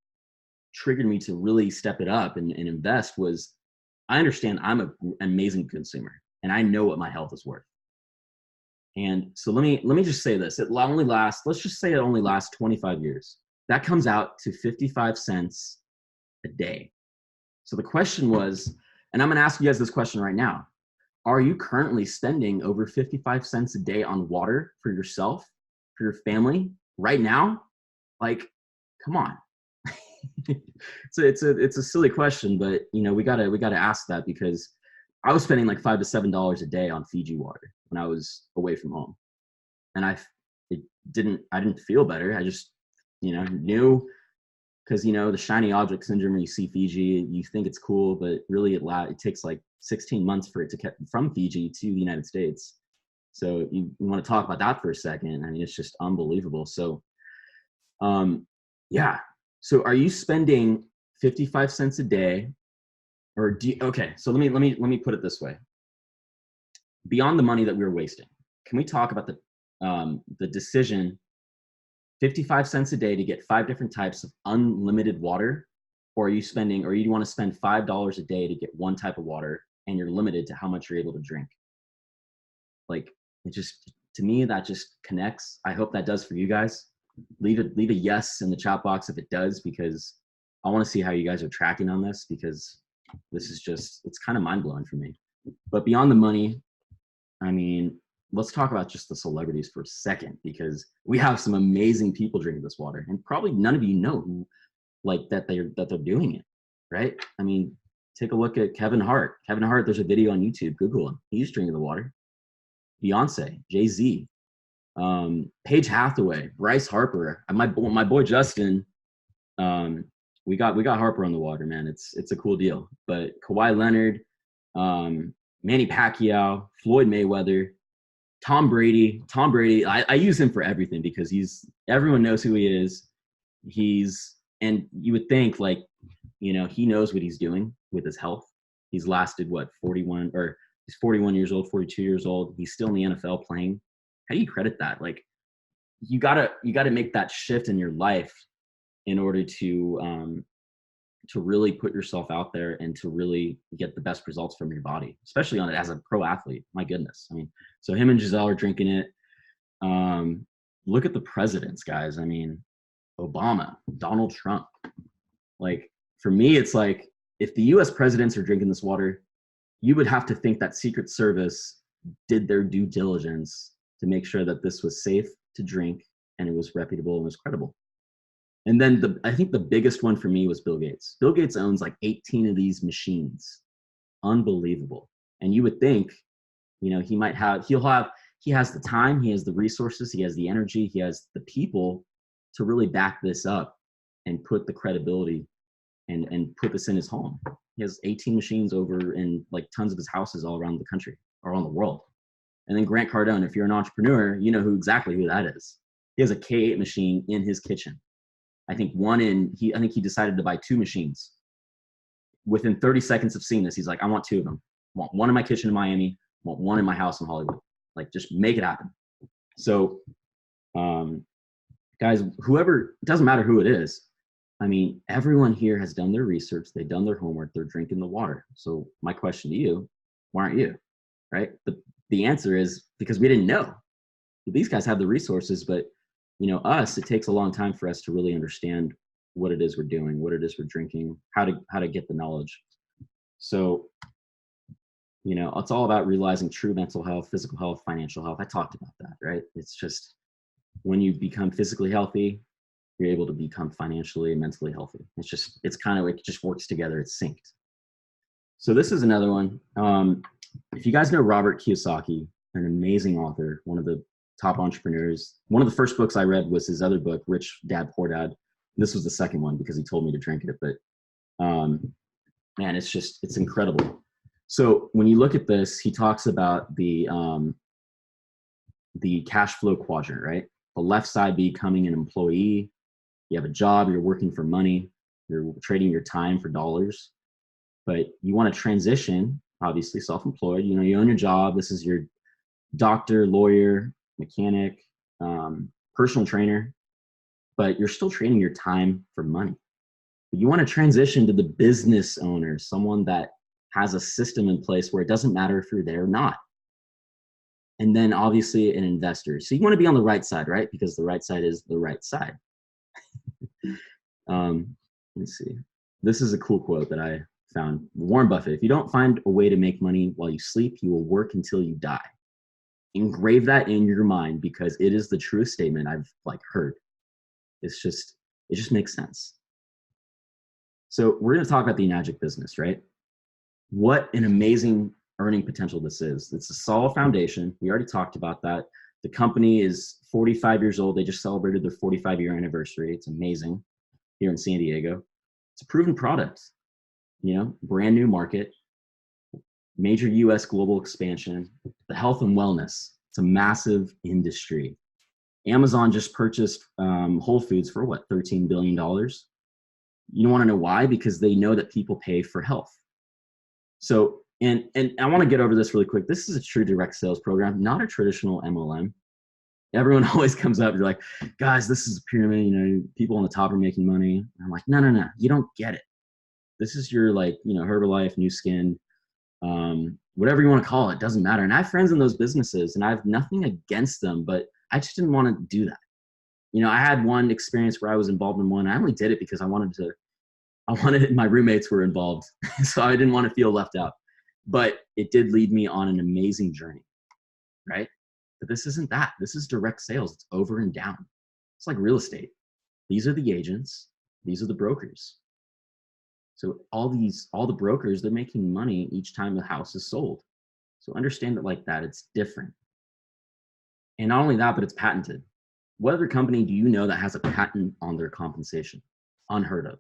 triggered me to really step it up and invest was, I understand I'm an amazing consumer and I know what my health is worth. And so let me just say this. Let's just say it only lasts 25 years. That comes out to 55 cents a day. So the question was, and I'm going to ask you guys this question right now. Are you currently spending over 55 cents a day on water for yourself, for your family right now? Like, come on. It's a silly question, but we gotta ask that, because I was spending like $5 to $7 a day on Fiji water when I was away from home, and I didn't feel better. I just knew, because the shiny object syndrome. When you see Fiji, you think it's cool, but really it takes like 16 months for it to get from Fiji to the United States. So you want to talk about that for a second? I mean, it's just unbelievable. So, yeah. So are you spending 55 cents a day, or okay, so let me put it this way. Beyond the money that we were wasting, can we talk about the decision, 55 cents a day to get 5 different types of unlimited water, or you want to spend $5 a day to get one type of water and you're limited to how much you're able to drink? Like, it just, to me, that just connects. I hope that does for you guys. Leave a yes in the chat box if it does, because I want to see how you guys are tracking on this, because this is just, it's kind of mind blowing for me. But beyond the money, I mean, let's talk about just the celebrities for a second, because we have some amazing people drinking this water, and probably none of you know who, like, that they're doing it, right? I mean, take a look at Kevin Hart. Kevin Hart, there's a video on YouTube. Google him. He's drinking the water. Beyonce, Jay-Z, Paige Hathaway, Bryce Harper, my boy Justin. We got Harper on the water, man. It's a cool deal. But Kawhi Leonard, Manny Pacquiao, Floyd Mayweather, Tom Brady. I use him for everything, because everyone knows who he is. And you would think, like, he knows what he's doing with his health. He's lasted 41 or He's 41 years old, 42 years old. He's still in the NFL playing. How do you credit that? Like, you gotta make that shift in your life in order to really put yourself out there and to really get the best results from your body, especially on it as a pro athlete. My goodness. I mean, so him and Giselle are drinking it. Look at the presidents, guys. I mean, Obama, Donald Trump. Like, for me, it's like, if the US presidents are drinking this water, you would have to think that Secret Service did their due diligence to make sure that this was safe to drink and it was reputable and was credible. And then I think the biggest one for me was Bill Gates. Bill Gates owns like 18 of these machines. Unbelievable. And you would think, he has the time, he has the resources, he has the energy, he has the people to really back this up and put the credibility and put this in his home. He has 18 machines over in like tons of his houses all around the country or around the world. And then Grant Cardone, if you're an entrepreneur, you know exactly who that is. He has a K8 machine in his kitchen. I think he decided to buy 2 machines. Within 30 seconds of seeing this, he's like, I want 2 of them. I want one in my kitchen in Miami, I want one in my house in Hollywood. Like, just make it happen. So, guys, whoever, it doesn't matter who it is. I mean, everyone here has done their research. They've done their homework. They're drinking the water. So my question to you, why aren't you? Right? The answer is because we didn't know. These guys have the resources, but it takes a long time for us to really understand what it is we're doing, what it is we're drinking, how to get the knowledge. So, it's all about realizing true mental health, physical health, financial health. I talked about that, right? It's just when you become physically healthy, you're able to become financially and mentally healthy. It's kind of like, it just works together. It's synced. So this is another one. If you guys know Robert Kiyosaki, an amazing author, one of the top entrepreneurs, one of the first books I read was his other book, Rich Dad, Poor Dad. This was the second one because he told me to drink it, but man, it's incredible. So when you look at this, he talks about the cash flow quadrant, right? The left side becoming an employee. You have a job, you're working for money, you're trading your time for dollars, but you want to transition, obviously self-employed, you own your job. This is your doctor, lawyer, mechanic, personal trainer, but you're still trading your time for money. But you want to transition to the business owner, someone that has a system in place where it doesn't matter if you're there or not. And then obviously an investor. So you want to be on the right side, right? Because the right side is the right side. Let's see. This is a cool quote that I found. Warren Buffett: if you don't find a way to make money while you sleep, you will work until you die. Engrave that in your mind because it is the truest statement I've heard. It just makes sense. So we're going to talk about the Enagic business, right? What an amazing earning potential this is. It's a solid foundation. We already talked about that. The company is 45 years old. They just celebrated their 45-year anniversary. It's amazing here in San Diego. It's a proven product, brand new market, major US global expansion, the health and wellness. It's a massive industry. Amazon just purchased Whole Foods for what, $13 billion? You want to know why? Because they know that people pay for health. So, and I want to get over this really quick. This is a true direct sales program, not a traditional MLM. Everyone always comes up, you're like, guys, this is a pyramid, people on the top are making money. And I'm like, no, you don't get it. This is your Herbalife, New Skin, whatever you want to call it, doesn't matter. And I have friends in those businesses and I have nothing against them, but I just didn't want to do that. I had one experience where I was involved in one. I only did it because I wanted my roommates were involved. So I didn't want to feel left out, but it did lead me on an amazing journey, right? But this isn't that. This is direct sales. It's over and down. It's like real estate. These are the agents. These are the brokers. So all the brokers, they're making money each time the house is sold. So understand it like that. It's different. And not only that, but it's patented. What other company do you know that has a patent on their compensation? Unheard of.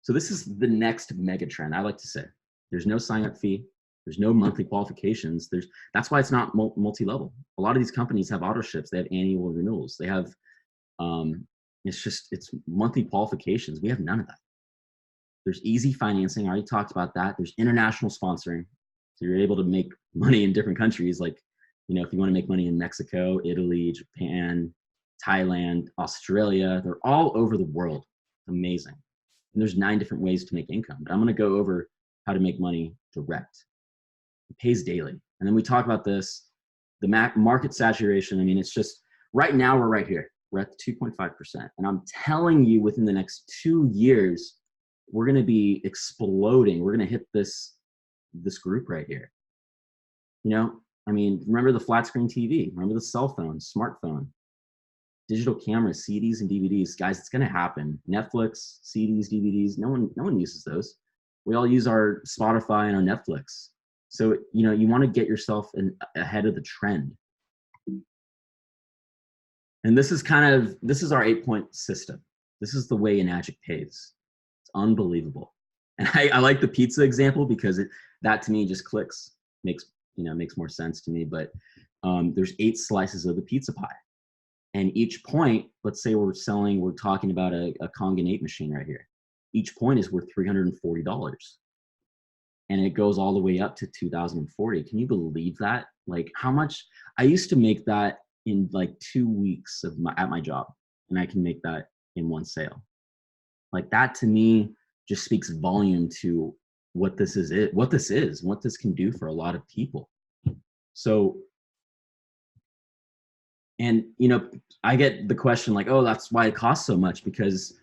So this is the next mega trend. I like to say there's no sign-up fee. There's no monthly qualifications. That's why it's not multi-level. A lot of these companies have auto ships. They have annual renewals. They have, it's monthly qualifications. We have none of that. There's easy financing. I already talked about that. There's international sponsoring. So you're able to make money in different countries. Like, you know, if you want to make money in Mexico, Italy, Japan, Thailand, Australia, they're all over the world. Amazing. And there's 9 different ways to make income. But I'm going to go over how to make money direct. It pays daily. And then we talk about this, the market saturation. I mean, it's just, right now we're right here. We're at 2.5%. And I'm telling you, within the next 2 years, we're going to be exploding. We're going to hit this group right here. You know, I mean, remember the flat screen TV, remember the cell phone, smartphone, digital cameras, CDs and DVDs. Guys, it's going to happen. Netflix, CDs, DVDs, no one uses those. We all use our Spotify and our Netflix. So, you know, you want to get yourself ahead of the trend. And this is our 8-point system. This is the way Enagic pays. It's unbelievable. And I like the pizza example because that to me just clicks, makes more sense to me. But there's 8 slices of the pizza pie. And each point, let's say we're talking about a Kangen 8 machine right here. Each point is worth $340. And it goes all the way up to 2040. Can you believe that? Like, how much? I used to make that in like 2 weeks at my job, and I can make that in one sale. Like, that to me just speaks volume to what this can do for a lot of people. So, and you know, I get the question like, oh, that's why it costs so much, because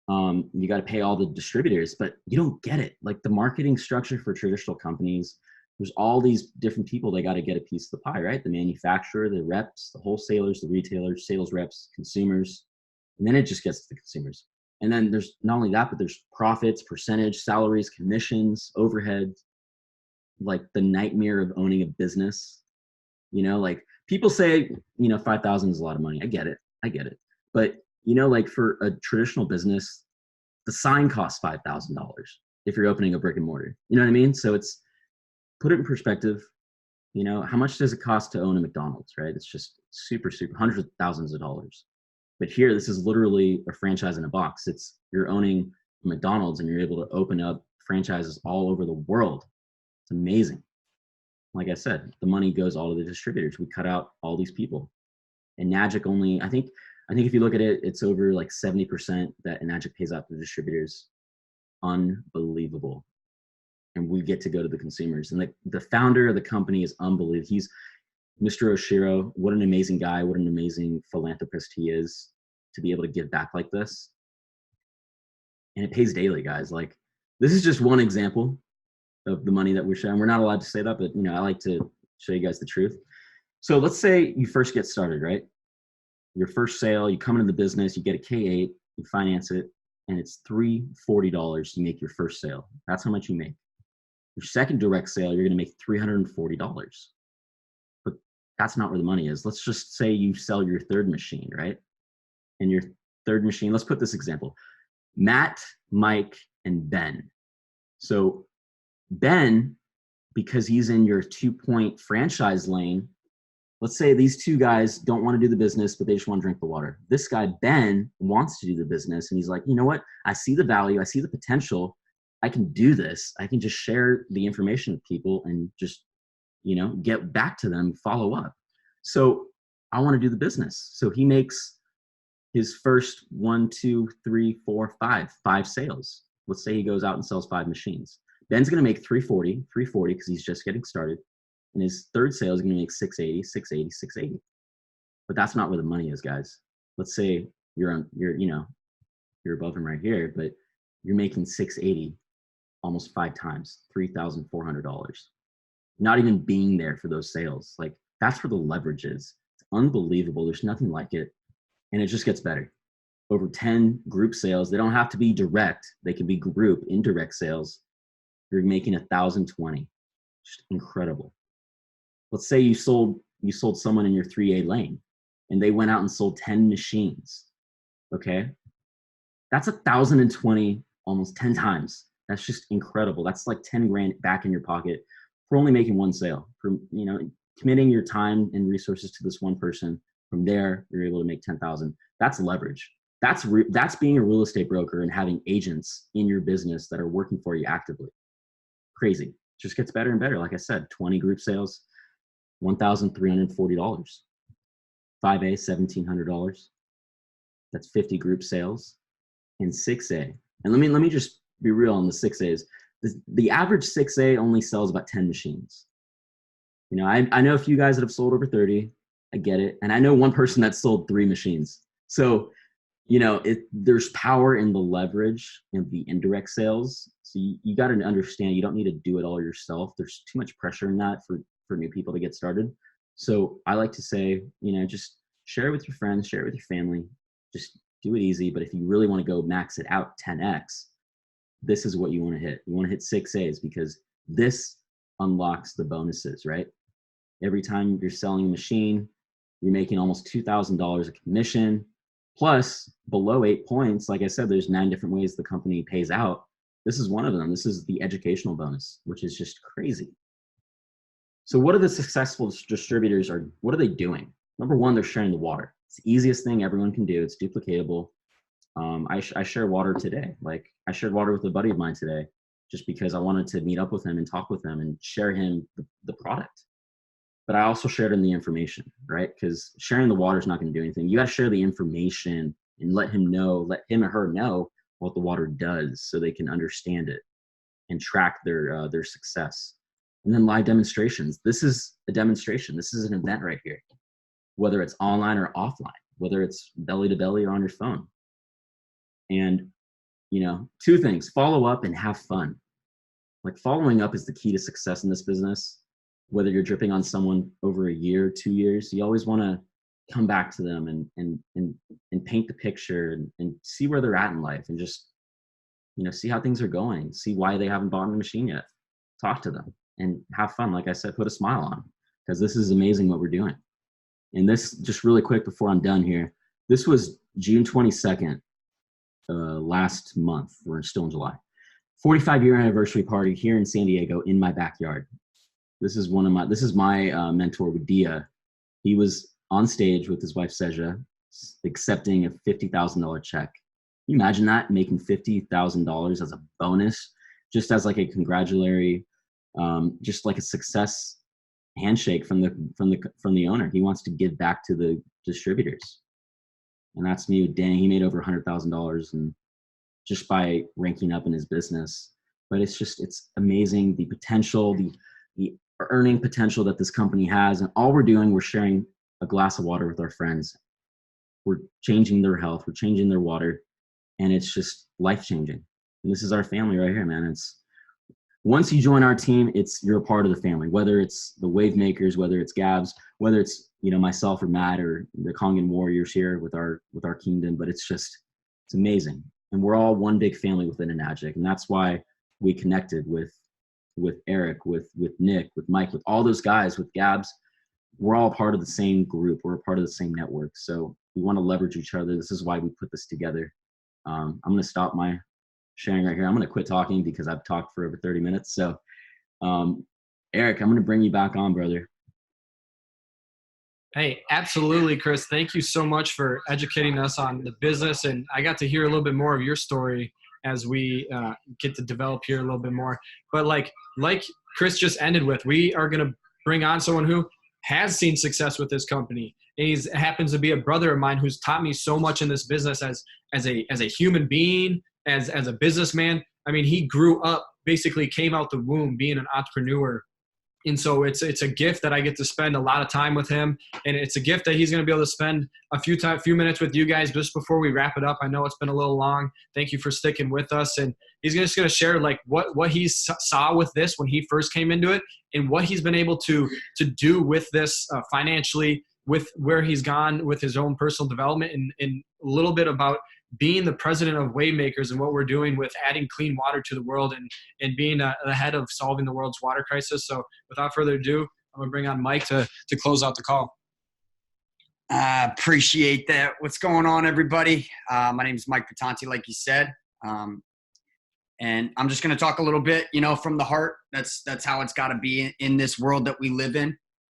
you got to pay all the distributors, but you don't get it. Like, the marketing structure for traditional companies, there's all these different people. They got to get a piece of the pie, right? The manufacturer, the reps, the wholesalers, the retailers, sales reps, consumers, and then it just gets to the consumers. And then there's not only that, but there's profits, percentage, salaries, commissions, overhead, like the nightmare of owning a business. You know, like, people say, you know, 5,000 is a lot of money. I get it. But, you know, like, for a traditional business, the sign costs $5,000 if you're opening a brick and mortar. You know what I mean? So it's, put it in perspective. You know, how much does it cost to own a McDonald's, right? It's just super, hundreds of thousands of dollars. But here, this is literally a franchise in a box. You're owning McDonald's and you're able to open up franchises all over the world. It's amazing. Like I said, the money goes all to the distributors. We cut out all these people. And Enagic only, I think if you look at it, it's over like 70% that Enagic pays out to the distributors. Unbelievable. And we get to go to the consumers. And the founder of the company is unbelievable. He's Mr. Oshiro. What an amazing guy. What an amazing philanthropist he is to be able to give back like this. And it pays daily, guys. Like, this is just one example of the money that we're sharing. We're not allowed to say that, but, you know, I like to show you guys the truth. So let's say you first get started, right? Your first sale, you come into the business, you get a K8, you finance it, and it's $340 to make your first sale. That's how much you make. Your second direct sale, you're going to make $340. But that's not where the money is. Let's just say you sell your third machine, right? And your third machine, let's put this example. Matt, Mike, and Ben. So Ben, because he's in your 2-point franchise lane, let's say these 2 guys don't want to do the business, but they just want to drink the water. This guy, Ben, wants to do the business, and he's like, you know what? I see the value. I see the potential. I can do this. I can just share the information with people and just, you know, get back to them, follow up. So I want to do the business. So he makes his first 1, 2, 3, 4, 5 sales. Let's say he goes out and sells 5 machines. Ben's going to make $340 because he's just getting started. And his third sale is going to make $680. But that's not where the money is, guys. Let's say you're above him right here, but you're making $680 almost 5 times, $3,400. Not even being there for those sales. Like, that's where the leverage is. It's unbelievable. There's nothing like it. And it just gets better. Over 10 group sales, they don't have to be direct. They can be group, indirect sales. You're making $1,020. Just incredible. Let's say you sold someone in your 3A lane and they went out and sold 10 machines. Okay. That's $1,020 almost 10 times. That's just incredible. That's like 10 grand back in your pocket for only making one sale, for, you know, committing your time and resources to this one person. From there, you're able to make 10,000. That's leverage. That's being a real estate broker and having agents in your business that are working for you actively. Crazy, just gets better and better. Like I said, 20 group sales, $1,340. 5A, $1,700. That's 50 group sales. And 6A. And let me just be real on the 6As. The average 6A only sells about 10 machines. You know, I know a few guys that have sold over 30. I get it. And I know one person that sold 3 machines. So, you know, there's power in the leverage and the indirect sales. So you got to understand, you don't need to do it all yourself. There's too much pressure in that for new people to get started. So I like to say, you know, just share it with your friends, share it with your family, just do it easy. But if you really want to go max it out 10x, this is what you want to hit. You want to hit 6As because this unlocks the bonuses, right? Every time you're selling a machine, you're making almost $2,000 of commission. Plus, below 8 points, like I said, there's 9 different ways the company pays out. This is one of them. This is the educational bonus, which is just crazy. So what are the successful distributors what are they doing? Number one, they're sharing the water. It's the easiest thing everyone can do. It's duplicatable. I share water today. Like I shared water with a buddy of mine today, just because I wanted to meet up with him and talk with him and share him the product. But I also shared him the information, right? Because sharing the water is not going to do anything. You got to share the information and let him or her know what the water does so they can understand it and track their success. And then live demonstrations. This is a demonstration. This is an event right here, whether it's online or offline, whether it's belly to belly or on your phone. And, you know, 2 things, follow up and have fun. Like following up is the key to success in this business. Whether you're dripping on someone over a year, 2 years, you always want to come back to them and paint the picture and see where they're at in life and just, you know, see how things are going, see why they haven't bought a machine yet. Talk to them and have fun. Like I said, put a smile on because this is amazing what we're doing. And this, just really quick before I'm done here, this was June 22nd, last month. We're still in July. 45-year anniversary party here in San Diego in my backyard. This is my mentor, Dia. He was on stage with his wife, Seja, accepting a $50,000 check. Can you imagine that, making $50,000 as a bonus, just as like a congratulatory, just like a success handshake from the owner. He wants to give back to the distributors. And that's me with Dan. He made over $100,000 and just by ranking up in his business. But it's amazing, the potential, the earning potential that this company has. And all we're doing, we're sharing a glass of water with our friends. We're changing their health. We're changing their water. And it's just life-changing. And this is our family right here, man. Once you join our team, you're a part of the family, whether it's the Wave Makers, whether it's Gabbz, whether it's, you know, myself or Matt or the Kangen Warriors here with our kingdom. But it's amazing. And we're all one big family within Enagic. And that's why we connected with Eric, with Nick, with Mike, with all those guys, with Gabbz. We're all part of the same group. We're a part of the same network. So we want to leverage each other. This is why we put this together. I'm going to stop my sharing right here. I'm going to quit talking because I've talked for over 30 minutes. So Eric, I'm going to bring you back on, brother. Hey, absolutely, Chris. Thank you so much for educating us on the business. And I got to hear a little bit more of your story as we get to develop here a little bit more. But like Chris just ended with, we are going to bring on someone who has seen success with this company. And he happens to be a brother of mine who's taught me so much in this business as a human being, as a businessman. I mean, he grew up, basically came out the womb being an entrepreneur. And so it's a gift that I get to spend a lot of time with him. And it's a gift that he's going to be able to spend a few minutes with you guys just before we wrap it up. I know it's been a little long. Thank you for sticking with us. And he's just going to share like what he saw with this when he first came into it and what he's been able to do with this financially, with where he's gone with his own personal development, and a little bit about being the president of Wave Makers and what we're doing with adding clean water to the world and being the head of solving the world's water crisis. So without further ado, I'm gonna bring on Mike to close out the call. Appreciate that. What's going on, everybody? My name is Mike Patanti, like you said. And I'm just going to talk a little bit, you know, from the heart. That's how it's got to be in this world that we live in.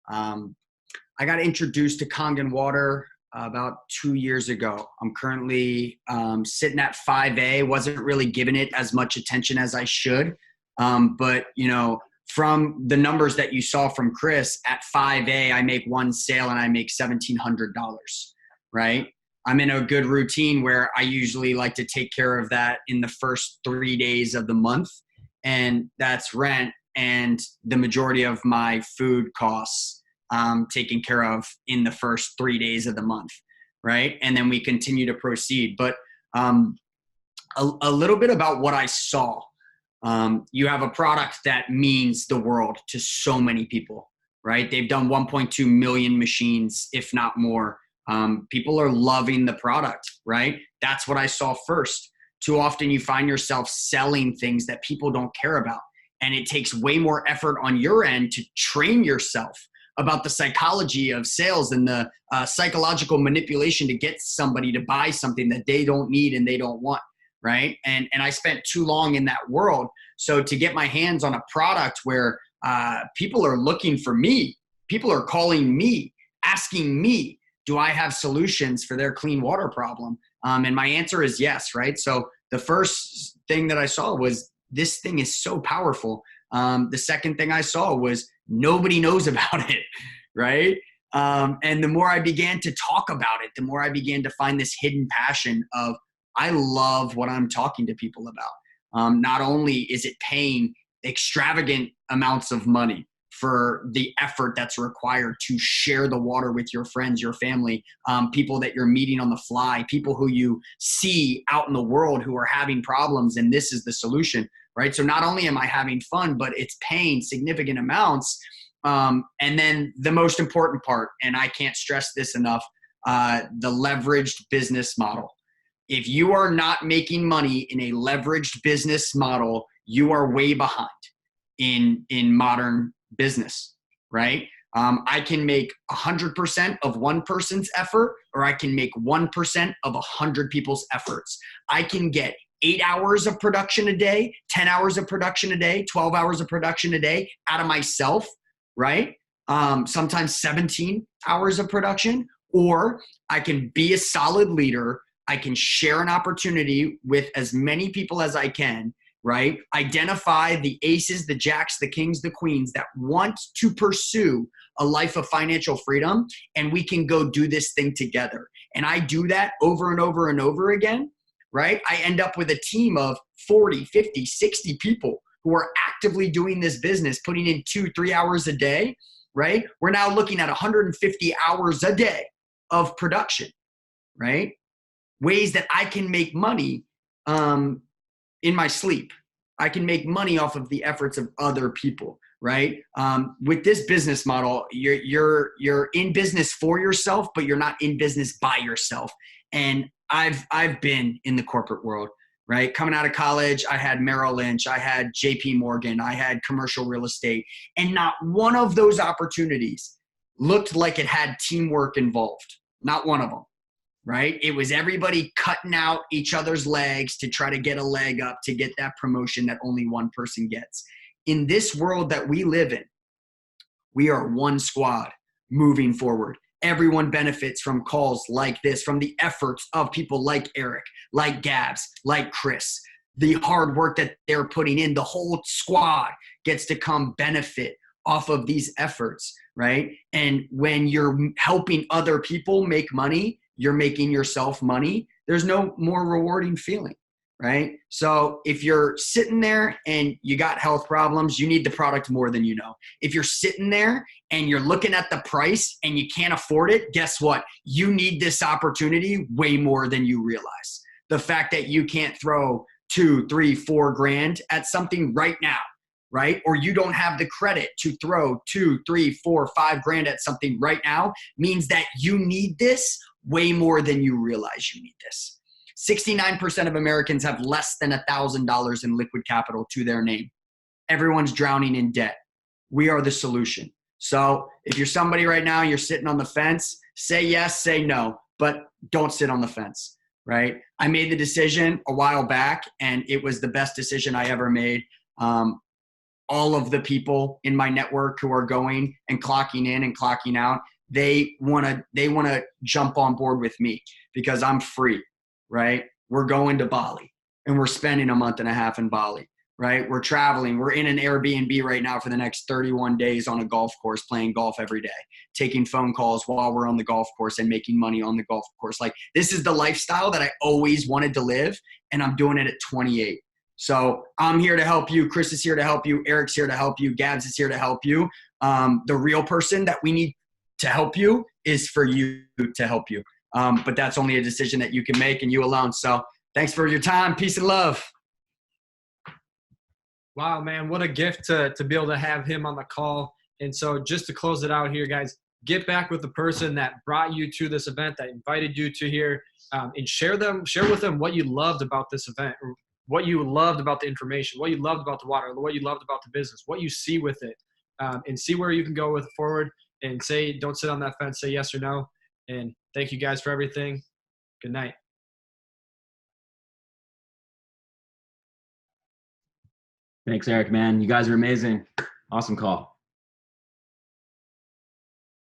I got introduced to Kangen water about 2 years ago. I'm currently sitting at 5A. Wasn't really giving it as much attention as I should. But, you know, from the numbers that you saw from Chris, at 5A, I make one sale and I make $1,700, right? I'm in a good routine where I usually like to take care of that in the first 3 days of the month. And that's rent and the majority of my food costs taken care of in the first 3 days of the month, right? And then we continue to proceed. But a little bit about what I saw. You have a product that means the world to so many people, right? They've done 1.2 million machines, if not more. People are loving the product, right? That's what I saw first. Too often you find yourself selling things that people don't care about. And it takes way more effort on your end to train yourself about the psychology of sales and the psychological manipulation to get somebody to buy something that they don't need and they don't want, right? And I spent too long in that world. So to get my hands on a product where people are looking for me, people are calling me, asking me, do I have solutions for their clean water problem? And my answer is yes, right? So the first thing that I saw was this thing is so powerful. The second thing I saw was nobody knows about it, right? And the more I began to talk about it, the more I began to find this hidden passion of I love what I'm talking to people about. Not only is it paying extravagant amounts of money for the effort that's required to share the water with your friends, your family, people that you're meeting on the fly, people who you see out in the world who are having problems, and this is the solution, right? So not only am I having fun, but it's paying significant amounts. And then the most important part, and I can't stress this enough, the leveraged business model. If you are not making money in a leveraged business model, you are way behind in modern business, right? I can make 100% of one person's effort, or I can make 1% of 100 people's efforts. I can get 8 hours of production a day, 10 hours of production a day, 12 hours of production a day out of myself, right? Sometimes 17 hours of production, or I can be a solid leader. I can share an opportunity with as many people as I can, right? Identify the aces, the jacks, the kings, the queens that want to pursue a life of financial freedom, and we can go do this thing together. And I do that over and over and over again, right? I end up with a team of 40, 50, 60 people who are actively doing this business, putting in 2-3 hours a day, right? We're now looking at 150 hours a day of production, right? Ways that I can make money in my sleep. I can make money off of the efforts of other people, right? With this business model, you're in business for yourself, but you're not in business by yourself. And I've been in the corporate world, right? Coming out of college, I had Merrill Lynch, I had JP Morgan, I had commercial real estate, and not one of those opportunities looked like it had teamwork involved. Not one of them. Right? It was everybody cutting out each other's legs to try to get a leg up to get that promotion that only one person gets. In this world that we live in, we are one squad moving forward. Everyone benefits from calls like this, from the efforts of people like Eric, like Gabbz, like Chris. The hard work that they're putting in, the whole squad gets to come benefit off of these efforts, right? And when you're helping other people make money, you're making yourself money. There's no more rewarding feeling, right? So if you're sitting there and you got health problems, you need the product more than you know. If you're sitting there and you're looking at the price and you can't afford it, guess what? You need this opportunity way more than you realize. The fact that you can't throw 2, 3, 4 grand at something right now, right? Or you don't have the credit to throw 2, 3, 4, 5 grand at something right now means that you need this way more than you realize you need this. 69% of Americans have less than $1,000 in liquid capital to their name. Everyone's drowning in debt. We are the solution. So if you're somebody right now, you're sitting on the fence, say yes, say no, but don't sit on the fence, right? I made the decision a while back, and it was the best decision I ever made. All of the people in my network who are going and clocking in and clocking out, they want to jump on board with me because I'm free, right? We're going to Bali and we're spending a month and a half in Bali, right? We're traveling. We're in an Airbnb right now for the next 31 days on a golf course, playing golf every day, taking phone calls while we're on the golf course and making money on the golf course. Like, this is the lifestyle that I always wanted to live, and I'm doing it at 28. So I'm here to help you. Chris is here to help you. Eric's here to help you. Gabbz is here to help you. The real person that we need to help you is for you to help you. But that's only a decision that you can make, and you alone. So thanks for your time. Peace and love. Wow, man, what a gift to be able to have him on the call. And so just to close it out here, guys, get back with the person that brought you to this event, that invited you to here, and share with them what you loved about this event, or what you loved about the information, what you loved about the water, what you loved about the business, what you see with it, and see where you can go with it forward. And don't sit on that fence, say yes or no. And thank you guys for everything. Good night. Thanks, Eric, man. You guys are amazing. Awesome call.